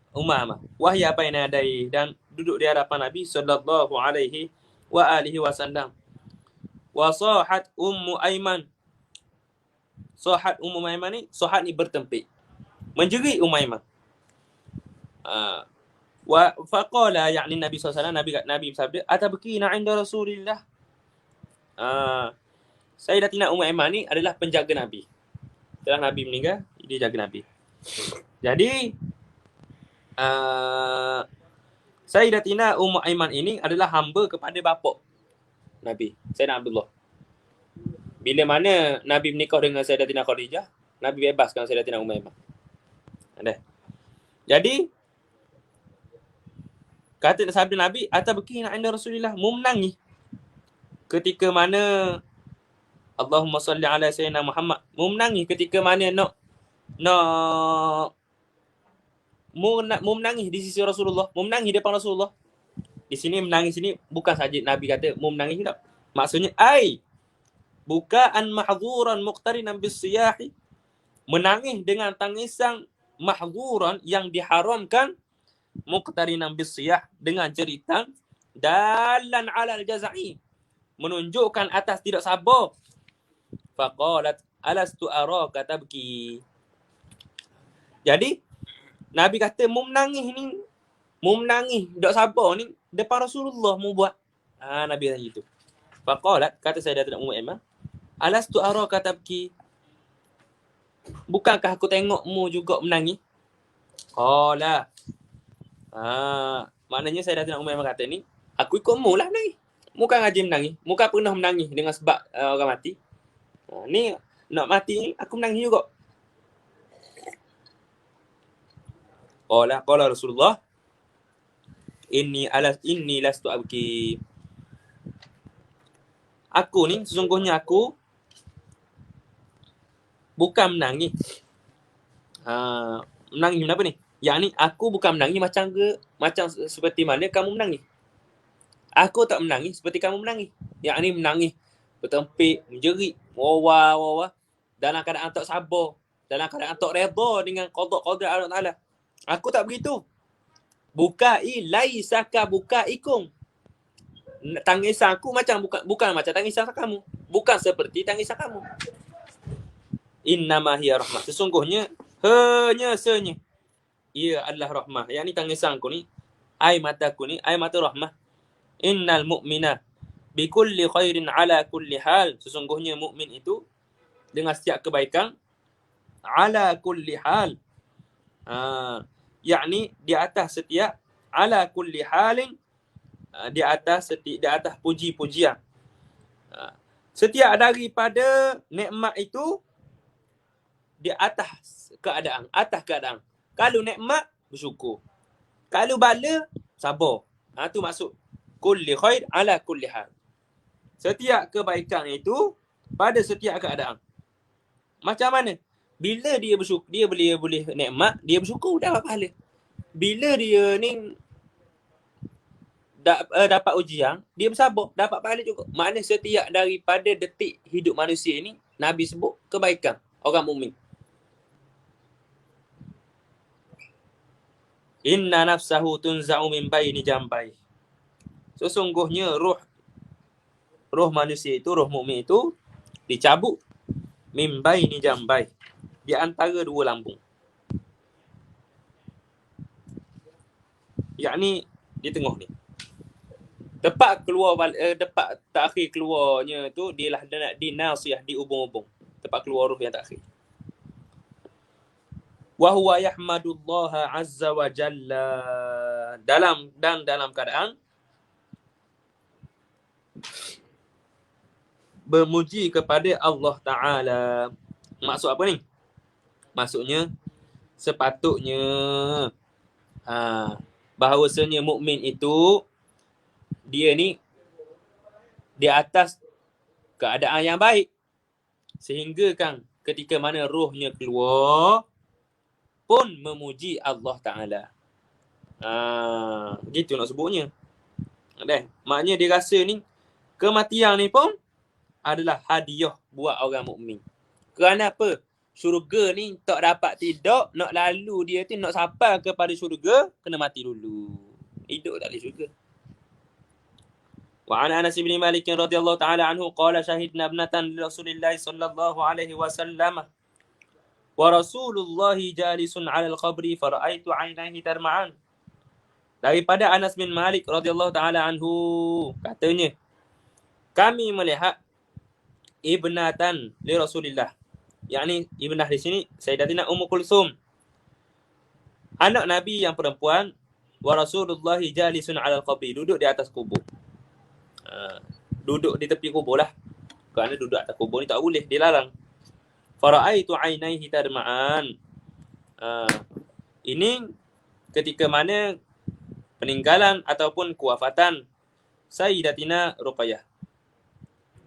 Umamah. Wahya baina yadayhi, dan duduk di hadapan Nabi sallallahu alaihi wa alihi wasallam. Wa sahat Ummu Aiman. Sahat Ummu Aiman ni, sahat ni bertempik. Menjerit Ummu Aiman. Wa faqala, yakni Nabi SAW, Nabi bersabda, atabkina 'inda Rasulillah. Sayyidatina Ummu Aiman ni adalah penjaga Nabi. Setelah Nabi meninggal, dia jaga Nabi. Jadi Sayyidatina Ummu Aiman ini adalah hamba kepada bapa Nabi, Sayyidina Abdullah. Bila mana Nabi menikah dengan Sayyidatina Khadijah, Nabi bebaskan Sayyidatina Ummu Aiman. Jadi kata sabda Nabi, atabkina 'inda Rasulillah, mu menangis ketika mana Allahumma salli ala Sayyidina Muhammad, mu menangis ketika mana mu menangis di sisi Rasulullah, mu menangis depan Rasulullah. Di sini menangis ini bukan saja Nabi kata mu menangis tak. Maksudnya bukaan mahdhuran muqtarinan bis-siyahi, menangis dengan tangisan mahdhuran yang diharamkan, muqtarinan bis-siyah, dengan cerita dalan 'ala al-jaza'i, menunjukkan atas tidak sabar. Faqalat alastu araka tabki. Jadi Nabi kata mu menangis tak sabar ni depan Rasulullah mu buat. Nabi kata gitu. Faqalat, kata Sayyidatina Ummu Aiman, alastu araka tabki? Bukankah aku tengokmu juga menangis? Qala. Maknanya Sayyidatina Ummu Aiman kata ni, aku ikutmu lah menangis. Muka ngaji menangis. Muka pernah menangis dengan sebab orang mati. Ni nak mati ni aku menangis juga. Qala Rasulullah, inni lastu abki. Aku ni sesungguhnya aku bukan menangis. Menangis kenapa ni? Yang ni aku bukan menangis macam seperti mana kamu menangis. Aku tak menangis seperti kamu menangis. Yang ni menangis bertempik, menjerit, wah. Dalam keadaan tak sabar, dalam keadaan tak redha dengan qada Allah Taala. Aku tak begitu. Bukai laisaka bukaikum. Tangisan aku bukan macam tangisan kamu. Bukan seperti tangisan kamu. Innama hiya rahmah. Sesungguhnya hanya ia adalah rahmah. Yang ni tangisanku ni, air mataku ni, air mata rahmah. Innal mu'mina bikulli khairin ala kulli hal. Sesungguhnya mukmin itu dengan setiap kebaikan ala kulli hal. Yakni di atas setiap ala kulli halin, di atas puji-pujian. Setiap daripada nikmat itu di atas keadaan. Kalau nikmat bersyukur. Kalau bala sabar. Tu maksud kulli khair ala kulli hal. Setiap kebaikan itu pada setiap keadaan. Macam mana? Bila dia bersyukur, dia boleh nikmat, dia bersyukur, dapat pahala. Bila dia ni dapat ujian, dia bersabar, dapat pahala juga. Maknanya setiap daripada detik hidup manusia ni, Nabi sebut kebaikan orang mukmin. Inna nafsahu tunza'u min baini jambai. Sesungguhnya roh manusia itu, roh mukmin itu dicabut min baini jambai, di antara dua lambung. Yakni di tengah ni. Tepat terakhir keluarnya tu dia lah di nasiyah, di ubung-ubung. Tepat keluar roh yang terakhir. Wa huwa yahmadullaha azza wa jalla. Dalam keadaan bermuji kepada Allah Ta'ala. Maksud apa ni? Maksudnya sepatutnya bahawasanya mukmin itu dia ni di atas keadaan yang baik, sehingga kan ketika mana rohnya keluar pun memuji Allah Ta'ala. Gitu nak sebutnya. Maknanya dia rasa ni kematian ni pun adalah hadiah buat orang mukmin. Kerana apa? Syurga ni tak dapat tidak, nak lalu dia tu nak sampai kepada syurga, kena mati dulu. Hidup tak boleh syurga. Wa an Anas bin Malik radhiyallahu ta'ala anhu qala syahidna ibnatan li Rasulillah sallallahu alaihi wasallam wa Rasulullah jalisun 'ala al-qabri fara'aitu 'ainaihi tarma'an. Daripada Anas bin Malik radhiyallahu ta'ala anhu, katanya, kami melihat ibnatan li Rasulillah. Yakni ibnah di sini Sayyidatina Ummu Kulsum, anak Nabi yang perempuan, wa Rasulullah jalisun 'ala al-qabri, duduk di atas kubur. Duduk di tepi kubur lah. Kerana duduk atas kubur ni tak boleh, dilarang. Fara'aitu 'ainaihi tadma'an. Ini ketika mana peninggalan ataupun kewafatan Sayyidatina Ruqayyah.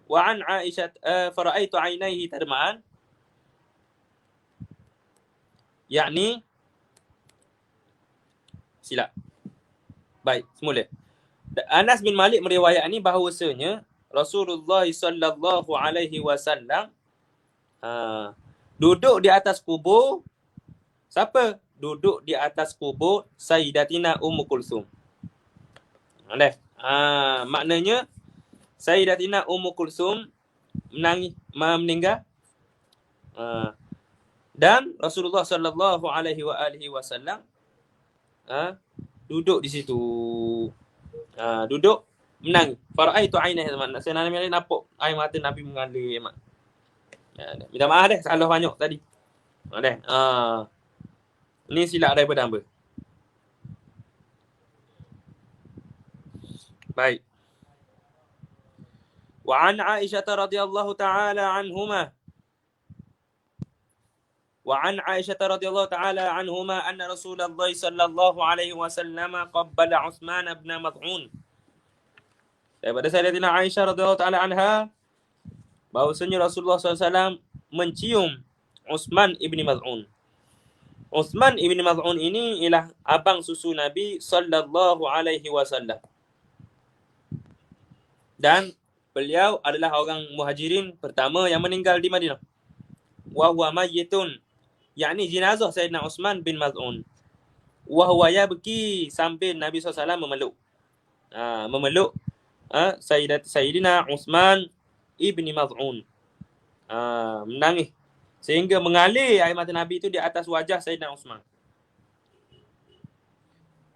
Wa an Aisyah fara'aitu 'ainaihi tadma'an, yakni silap. Baik, semula. Anas bin Malik meriwayat ni bahawasanya Rasulullah sallallahu alaihi wasallam duduk di atas kubur. Siapa? Duduk di atas kubur Sayyidatina Ummu Kulsum. Maknanya Sayyidatina Ummu Kulsum meninggal. Dan Rasulullah sallallahu alaihi wasallam duduk di situ. Duduk menangis. Faraitu ainah, saya nampak air mata Nabi mengalir. Minta maaf deh, salah banyak tadi. Ni silap daripada hamba. Baik. Wa an Aisyah radhiyallahu ta'ala anhuma. وعن عائشة رضي الله تعالى عنهما أن رسول الله صلى الله عليه وسلم قبل عثمان بن مظعون. Daripada Sayyidatina Aisyah radhiyallahu ta'ala anha, bahwasanya Rasulullah SAW mencium Utsman ibni Maz'un. Utsman ibni Maz'un ini ialah abang susu Nabi sallallahu alaihi wasallam. Dan beliau adalah orang Muhajirin pertama yang meninggal di Madinah. Wa huwa mayyitun, yakni jenazah Sayyidina Utsman bin Maz'un. Wa huwa yabki, sambil Nabi SAW memeluk. Memeluk Sayyidina Utsman ibni Maz'un. Menangis sehingga mengalir air mata Nabi itu di atas wajah Sayyidina Utsman.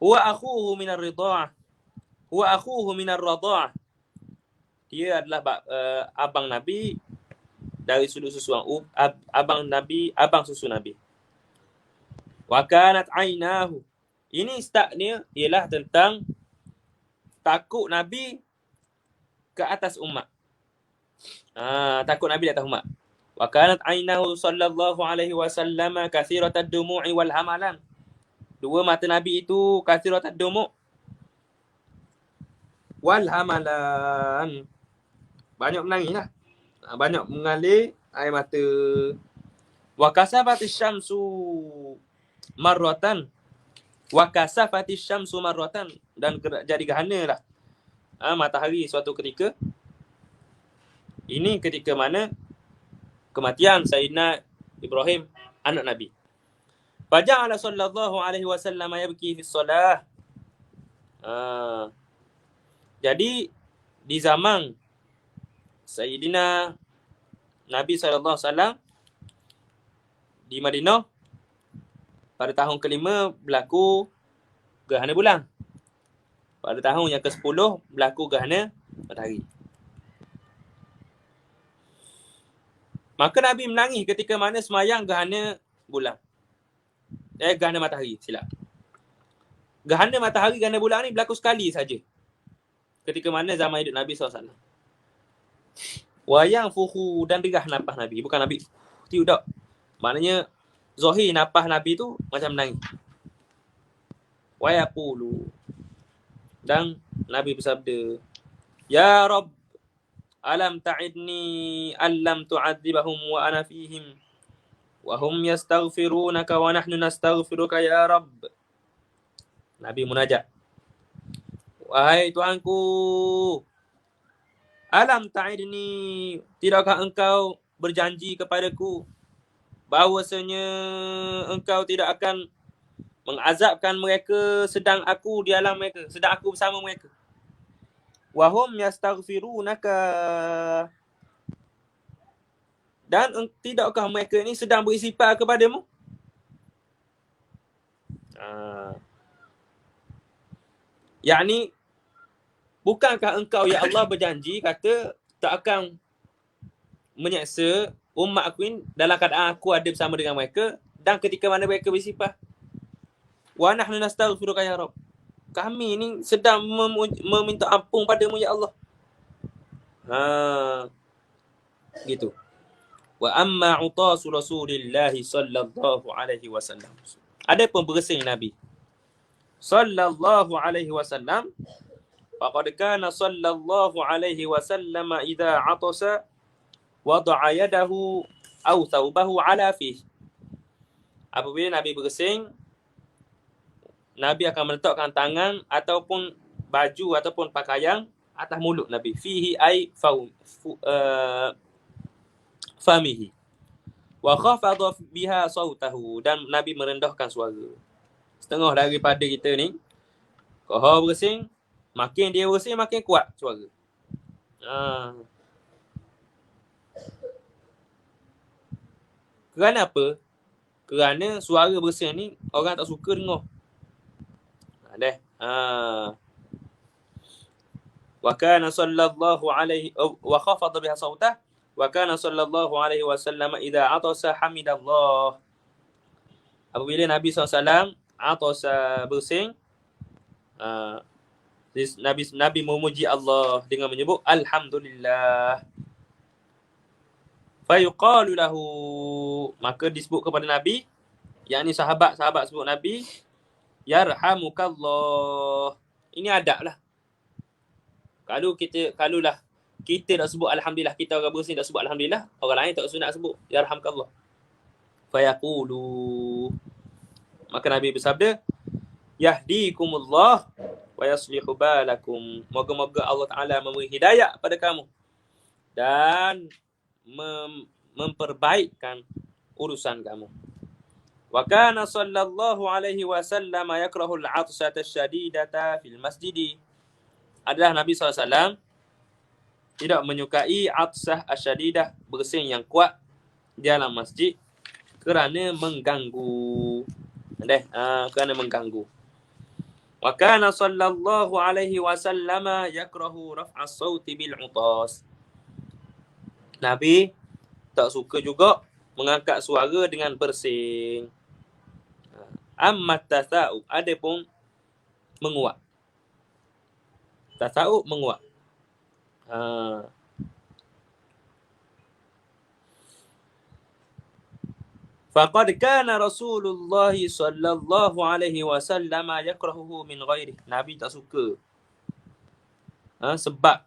Huwa akhuhu minar ridha'ah. Huwa akhuhu minar radha'ah. Dia adalah abang Nabi dari sudut susuan. Abang Nabi, abang susu Nabi. Wa kanat ainahu. Ini startnya ialah tentang takut Nabi ke atas umat. Takut Nabi di atas umat. Wa kanat ainahu sallallahu alaihi wasallam katsiratad dumu'i wal hamalan. Dua mata Nabi itu katsiratad dumu' wal hamalan. Banyak menangis lah. Banyak mengalir air mata. Wa kasafatis syamsu marratan. Wa kasafatis syamsu marratan. Dan jadi gerhana lah matahari suatu ketika. Ini ketika mana kematian Sayyidina Ibrahim, anak Nabi. Faja'ala sallallahu alaihi wasallam yabki fi shalah. Jadi di zaman Sayyidina Nabi SAW di Madinah, pada tahun kelima berlaku gerhana bulan. Pada tahun yang ke-10 berlaku gerhana matahari. Maka Nabi menangis ketika mana semayang gerhana bulan. Gerhana matahari, silap. Gerhana matahari, gerhana bulan ni berlaku sekali saja. Ketika mana zaman hidup Nabi SAW. Wayang fuhu, dan derah nafas Nabi. Bukan Nabi tiup tak. Maknanya zahir nafas Nabi tu macam menangis. Wayaqulu, dan Nabi bersabda, Ya Rabb, alam ta'idni allam tu'adzibahum wa ana fihim wa hum yastaghfirunaka wa nahnu nastaghfiruka ya Rabb. Nabi munajat, wahai Tuhanku, alam ta'idni, tidakkah engkau berjanji kepadaku bahawasanya engkau tidak akan mengazabkan mereka sedang aku di alam mereka, sedang aku bersama mereka. Wahum yastaghfirunaka, dan tidakkah mereka ini sedang beristighfar kepadamu? Yakni, bukankah engkau ya Allah berjanji kata tak akan menyeksa umat aku ini dalam keadaan aku ada bersama dengan mereka dan ketika mana mereka beristighfar. Wa nahnu nastaghfiruka ya Rabb. Kami ini sedang meminta ampun padamu ya Allah. Gitu. Wa amma utasu Rasulillah sallallahu alaihi wasallam. Ada pembersih Nabi sallallahu alaihi wasallam. Faqad kana sallallahu alaihi wasallam idza atasa wada'a yadahu aw thawbahu ala fihi. Apabila Nabi bersin, Nabi akan meletakkan tangan ataupun baju ataupun pakaian atas mulut Nabi. Fihi ay famihi. Wa khafadha biha sautahu, dan Nabi merendahkan suara. Setengah daripada kita ni, kalau bersin, makin dia bersin makin kuat suara. Kerana apa? Kerana suara bersin ni orang tak suka dengar. Wa kana sallallahu alaihi wa khafada biha sautah. Wa kana sallallahu alaihi wasallam idza atasa hamidallah. Apabila Nabi SAW atasa bersin, Nabi memuji Allah dengan menyebut alhamdulillah. Fayuqalu lahu, maka disebut kepada Nabi, yakni sahabat-sahabat sebut Nabi, yarhamukallah. Ini adab lah. Kalulah kita nak sebut alhamdulillah, kita orang bersin tak sebut alhamdulillah, orang lain tak nak sebut yarhamkallah. Fayaqulu, maka Nabi bersabda, yahdikumullah wa yaslihu balakum. Moga-moga Allah Taala memberi hidayah pada kamu dan memperbaikkan urusan kamu. Wa kana sallallahu alaihi wasallam yakrahu al-'atsata asyadidata fil masjid. Adalah Nabi SAW tidak menyukai atsah asyadidah, bersin yang kuat di dalam masjid kerana mengganggu. Kerana mengganggu. Wa kana sallallahu alaihi wasallam yakrahu raf'a as-sauti bil 'utas. Nabi tak suka juga mengangkat suara dengan bersin. Amma tasa'ub, adapun menguap. Tasa'ub menguap. Faqad kana Rasulullah sallallahu alaihi wasallam yakrahuhu min ghairi. Nabi tak suka. Sebab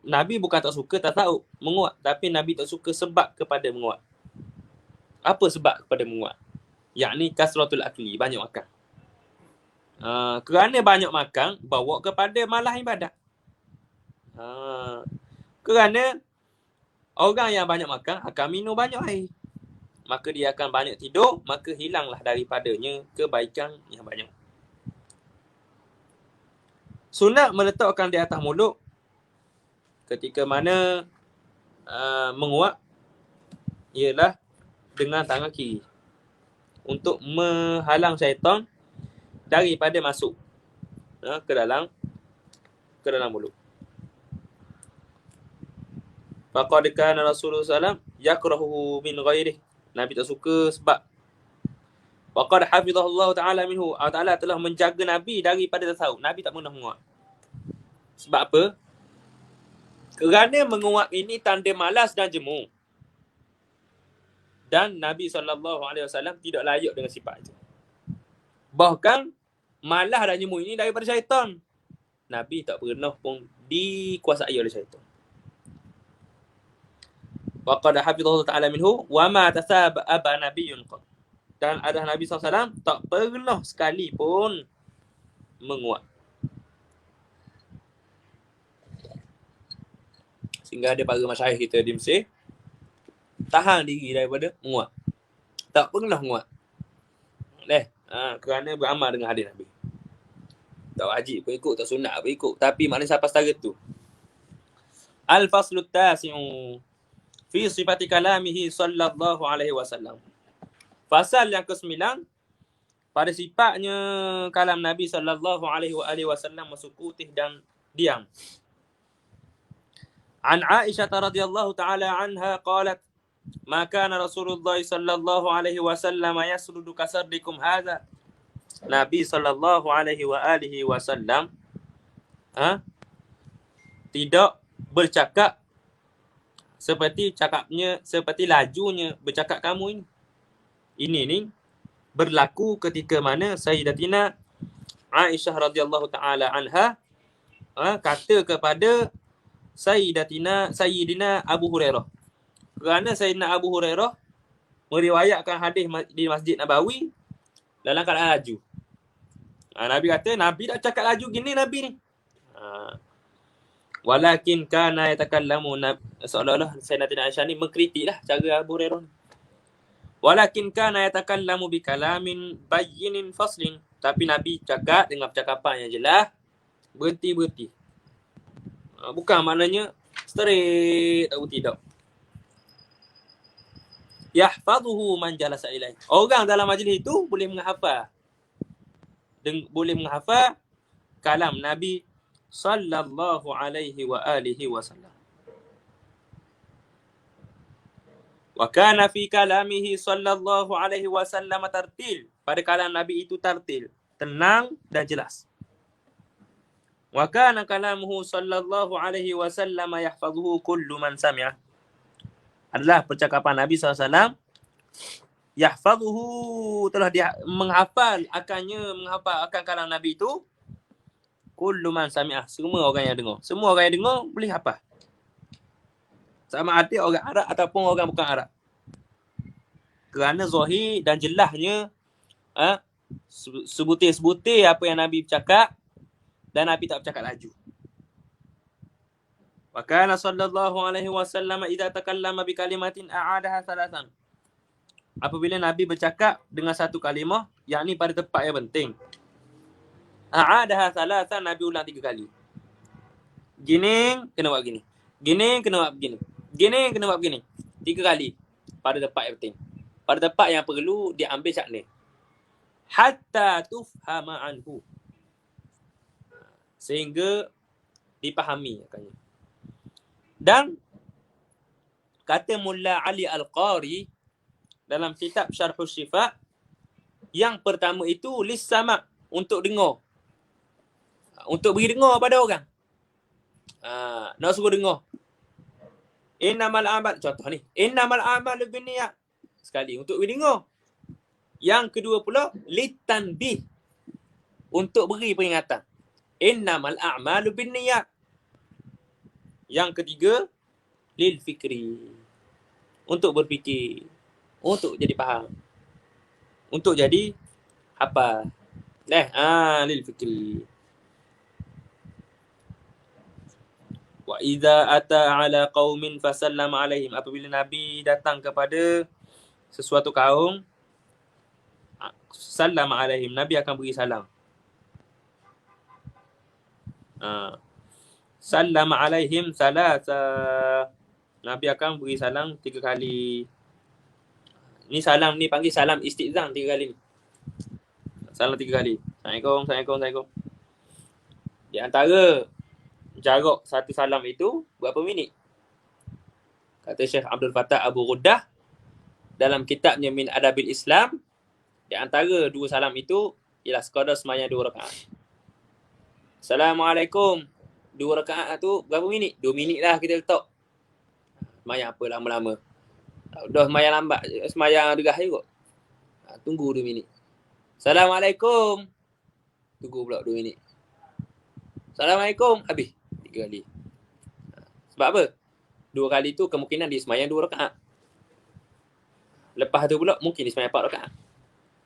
Nabi bukan tak suka tasawuf menguat, tapi Nabi tak suka sebab kepada menguat. Apa sebab kepada menguat? Yakni kasratul akli, banyak makan. Kerana banyak makan bawa kepada malas ibadat. Kerana orang yang banyak makan akan minum banyak air, maka dia akan banyak tidur, maka hilanglah daripadanya kebaikan yang banyak. Sunat meletakkan di atas mulut ketika mana menguap ialah dengan tangan kiri untuk menghalang syaitan daripada masuk ke dalam mulut. Faqad kana Rasulullah SAW yakrahu min ghairihi. Nabi tak suka sebab. Faqad hafizahullah ta'ala minhu. Allah Ta'ala telah menjaga Nabi daripada tasawuf. Nabi tak pernah menguap. Sebab apa? Kerana menguap ini tanda malas dan jemu. Dan Nabi SAW tidak layak dengan sifat itu. Bahkan malas dan jemu ini daripada syaitan. Nabi tak pernah pun dikuasai oleh syaitan. Wa qad hafizahullah ta'ala minhu wa ma tasaba nabiyyun qad. Dan ada Nabi SAW tak pernah sekali pun menguap. Sehingga ada para masyayikh kita di Mesir tahan diri daripada menguap. Tak pernah menguap. Kerana beramal dengan hadis Nabi. Tak wajib pun ikut, tak sunat pun ikut. Tapi maknanya sampai setara tu. Al-faslu tasi'u fi sifati kalamihi sallallahu alaihi wasallam. Fasal yang ke-9 pada sifatnya kalam Nabi sallallahu alaihi wasallam masukutih dan diam. An Aisyah radhiyallahu taala anha qalat ma kana Rasulullah sallallahu alaihi wasallam yasrudu kasardikum hadza. Nabi sallallahu alaihi wasallam tidak bercakap seperti lajunya bercakap kamu ini. Ini ni berlaku ketika mana Sayyidatina Aisyah radhiyallahu taala anha kata kepada Sayyidina Abu Hurairah. Kerana Sayyidina Abu Hurairah meriwayatkan hadis di Masjid Nabawi dalam keadaan laju. Nabi kata, Nabi tak cakap laju gini Nabi ni. Walakin kana yatakallamu, seolah-olah Sayyidatina Aisyah ni mengkritiklah cara Abu Hurairah ni. Walakin kana yatakallamu bi kalamin bayyinin faslin. Tapi Nabi cakap dengan percakapan yang jelas, berhenti-berhenti. Bukan maknanya straight atau tidak. Yahfazuhu man jalasa ilaih. Orang dalam majlis itu boleh menghafal. Boleh menghafal kalam Nabi sallallahu alaihi wa alihi wasallam. Wa kana fi kalamihi sallallahu alaihi wasallam tartil. Pada kalam Nabi itu tartil, tenang dan jelas. Wa kana kalamuhu sallallahu alaihi wasallam yahfazuhu kullu man sami'ah. Adalah percakapan Nabi SAW, yahfazuhu, telah dia menghafal akan kalam Nabi itu, kullu man sami'ah, semua orang yang dengar. Semua orang yang dengar boleh hafal. Sama ada orang Arab ataupun orang bukan Arab. Kerana zahir dan jelasnya sebutir-sebutir apa yang Nabi bercakap, dan Nabi tak bercakap laju. Wa kana sallallahu alaihi wasallam idza takallama bi kalimatin a'adaha thalathan. Apabila Nabi bercakap dengan satu kalimah, yakni pada tempat yang penting, a'adaha thalathan, Nabi ulang 3 kali. Gini kena buat gini. Gini kena buat begini. Gini kena buat begini. 3 kali pada tempat yang penting. Pada tempat yang perlu diambil syakni. Hatta tufhama anhu. Sehingga dipahami akannya. Dan kata Mullah Ali Al-Qari dalam kitab Syarhus Syifa, yang pertama itu lis-sama', untuk dengar. Untuk beri dengar pada orang. Nak suruh dengar. Innamal a'mal, contoh ni. Innamal a'malu binniyat. Sekali, untuk beri dengar. Yang kedua pula, litanbih, untuk beri peringatan. Innamal a'malu binniyat. Yang ketiga, lil fikri, untuk berfikir, untuk jadi faham, untuk jadi hafal. Lil fikri. Wa idza ata ala qaumin fasallama alaihim. Apabila Nabi datang kepada sesuatu kaum, sallama alaihim, Nabi akan beri salam. Sallama alaihim salasa, Nabi akan beri salam 3 kali. Ni salam ni panggil salam istizan 3 kali ni. Salam 3 kali. Assalamualaikum, assalamualaikum, assalamualaikum. Di antara jarak satu salam itu berapa minit? Kata Syekh Abdul Fattah Abu Ghuddah dalam kitabnya Min Adabil Islam, di antara 2 salam itu ialah sekadar sembahyang 2 rakaat. Assalamualaikum, 2 rakaat tu berapa minit? 2 minit lah kita letak. Sembahyang apa lama-lama. Dah sembahyang lambat, sembahyang degah juga. Tunggu 2 minit. Assalamualaikum. Tunggu pula 2 minit. Assalamualaikum. Habis 3 kali. Sebab apa? 2 kali tu kemungkinan dia sembahyang 2 rakaat. Lepas tu pula mungkin dia sembahyang 4 rakaat.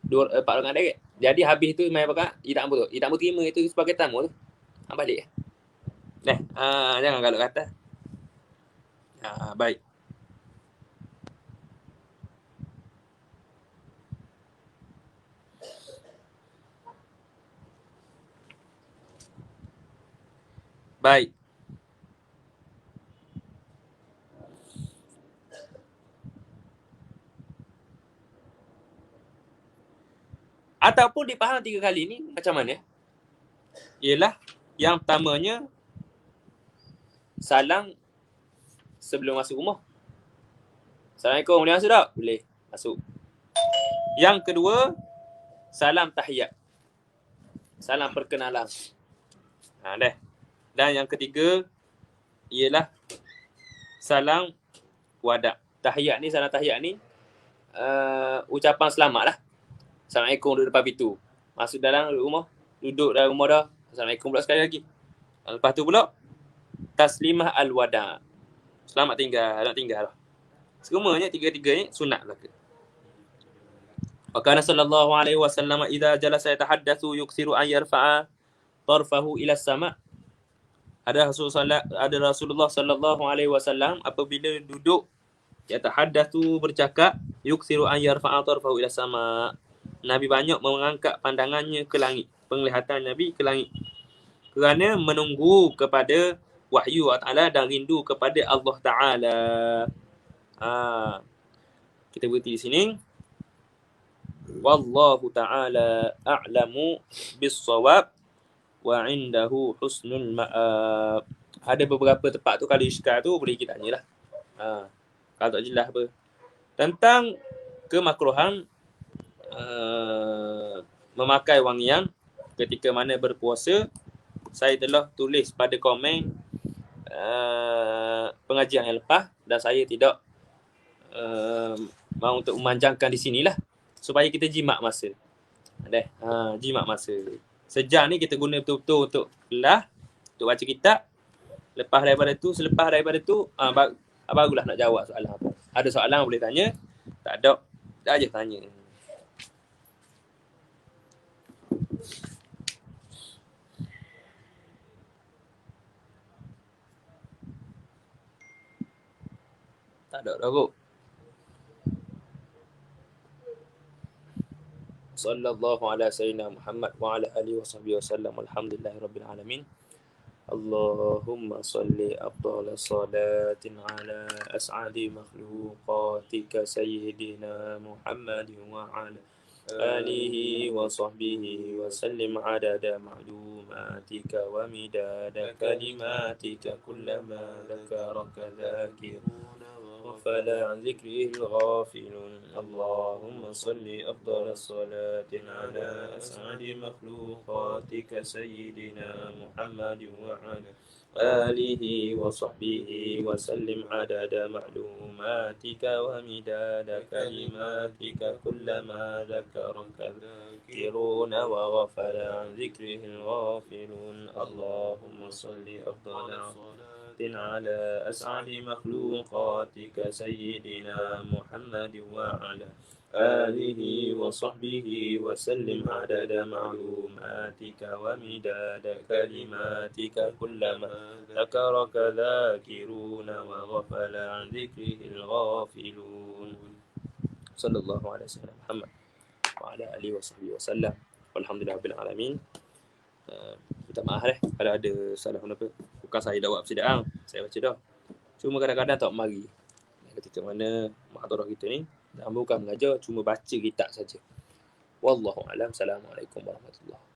4 rakaat direct. Jadi habis tu sembahyang rakaat, dia tak apa tu. Dia tak berterima itu sebagai tamu tu. Balik. Jangan galak kata. Baik. Baik. Ataupun dipaham 3 kali ni macam mana? Ialah yang pertamanya, salam sebelum masuk rumah. Assalamualaikum, boleh masuk tak? Boleh, masuk. Yang kedua, salam tahiyat. Salam perkenalan. Dan yang ketiga ialah salam wada'. Tahiyat ni, salam tahiyat ni ucapan selamat lah. Assalamualaikum duduk depan pintu. Masuk dalam rumah, duduk dalam rumah dah. Assalamualaikum pula sekali lagi. Lepas tu pula taslimah al-wada'. Selamat tinggal, nak tinggal lah. Semuanya 3-3 ni sunat belaka. Wa kana sallallahu alaihi wasallam idza jalasa yatahaddatsu yuksiru an yarfa'a tarfahu ila as-sama'. Ada Rasulullah sallallahu alaihi wasallam apabila duduk yatahaddatsu bercakap, yuksiru an yarfa'a tarfahu ila as-sama'. Nabi banyak mengangkat pandangannya ke langit, penglihatan Nabi ke langit. Kerana menunggu kepada wahyu Allah Ta'ala dan rindu kepada Allah Ta'ala. Kita berhenti di sini. Wallahu ta'ala a'lamu bis-shawab. wa indahu husnul ma'ab. Ada beberapa tempat tu kalau iskal tu boleh kita tanyalah. Kalau tak jelas apa. Tentang kemakruhan memakai wangian ketika mana berpuasa, saya telah tulis pada komen pengajian yang lepas dan saya tidak mahu untuk memanjangkan di sinilah supaya kita jimat masa. Jimat masa. Sejam ni kita guna betul-betul untuk kelas, untuk baca kitab. Selepas daripada tu barulah nak jawab soalan apa. Ada soalan boleh tanya. Tak ada, tak aja tanya. Tak ada dah kot. Sallallahu ala sayyidina Muhammad wa ala alihi wa sahbihi wasallam. Alhamdulillahirabbil alamin. Allahumma salli afdal salatin ala as'adi makhluqatika sayyidina Muhammad wa ala alihi wa sahbihi wa sallim adada ma'lumatika wa midada kalimatika kullama dhakaraka dhakiruna wa fala an dhikrihi al-ghafilun. Allahumma salli afdal salatin ala as'adi makhluqatika sayyidina Muhammad wa ala آله وصحبه وسلم عدد معلوماتك ومداد كلماتك كلما ذكرك الذاكرون وغفل عن ذكره الغافلون. اللهم صل أفضل صلاة على أسعد مخلوقاتك سيدنا محمد وعلى آله وصحبه وسلم عدد معلوماتك ومداد كلماتك كلما ذكرك ذاكرون وغفل عن ذكره الغافلون. صلى الله على سيدنا محمد وعلى آله وصحبه وسلم. Walhamdulillah rabbil alamin. Minta maaf kalau ada salah apa. Bukan saya jawab sidang, saya baca dah. Cuma kadang-kadang tak mari. Ketika mana muhadharah kita ni bukan mengajar, cuma baca kitab saja. Wallahu a'lam. Assalamualaikum warahmatullahi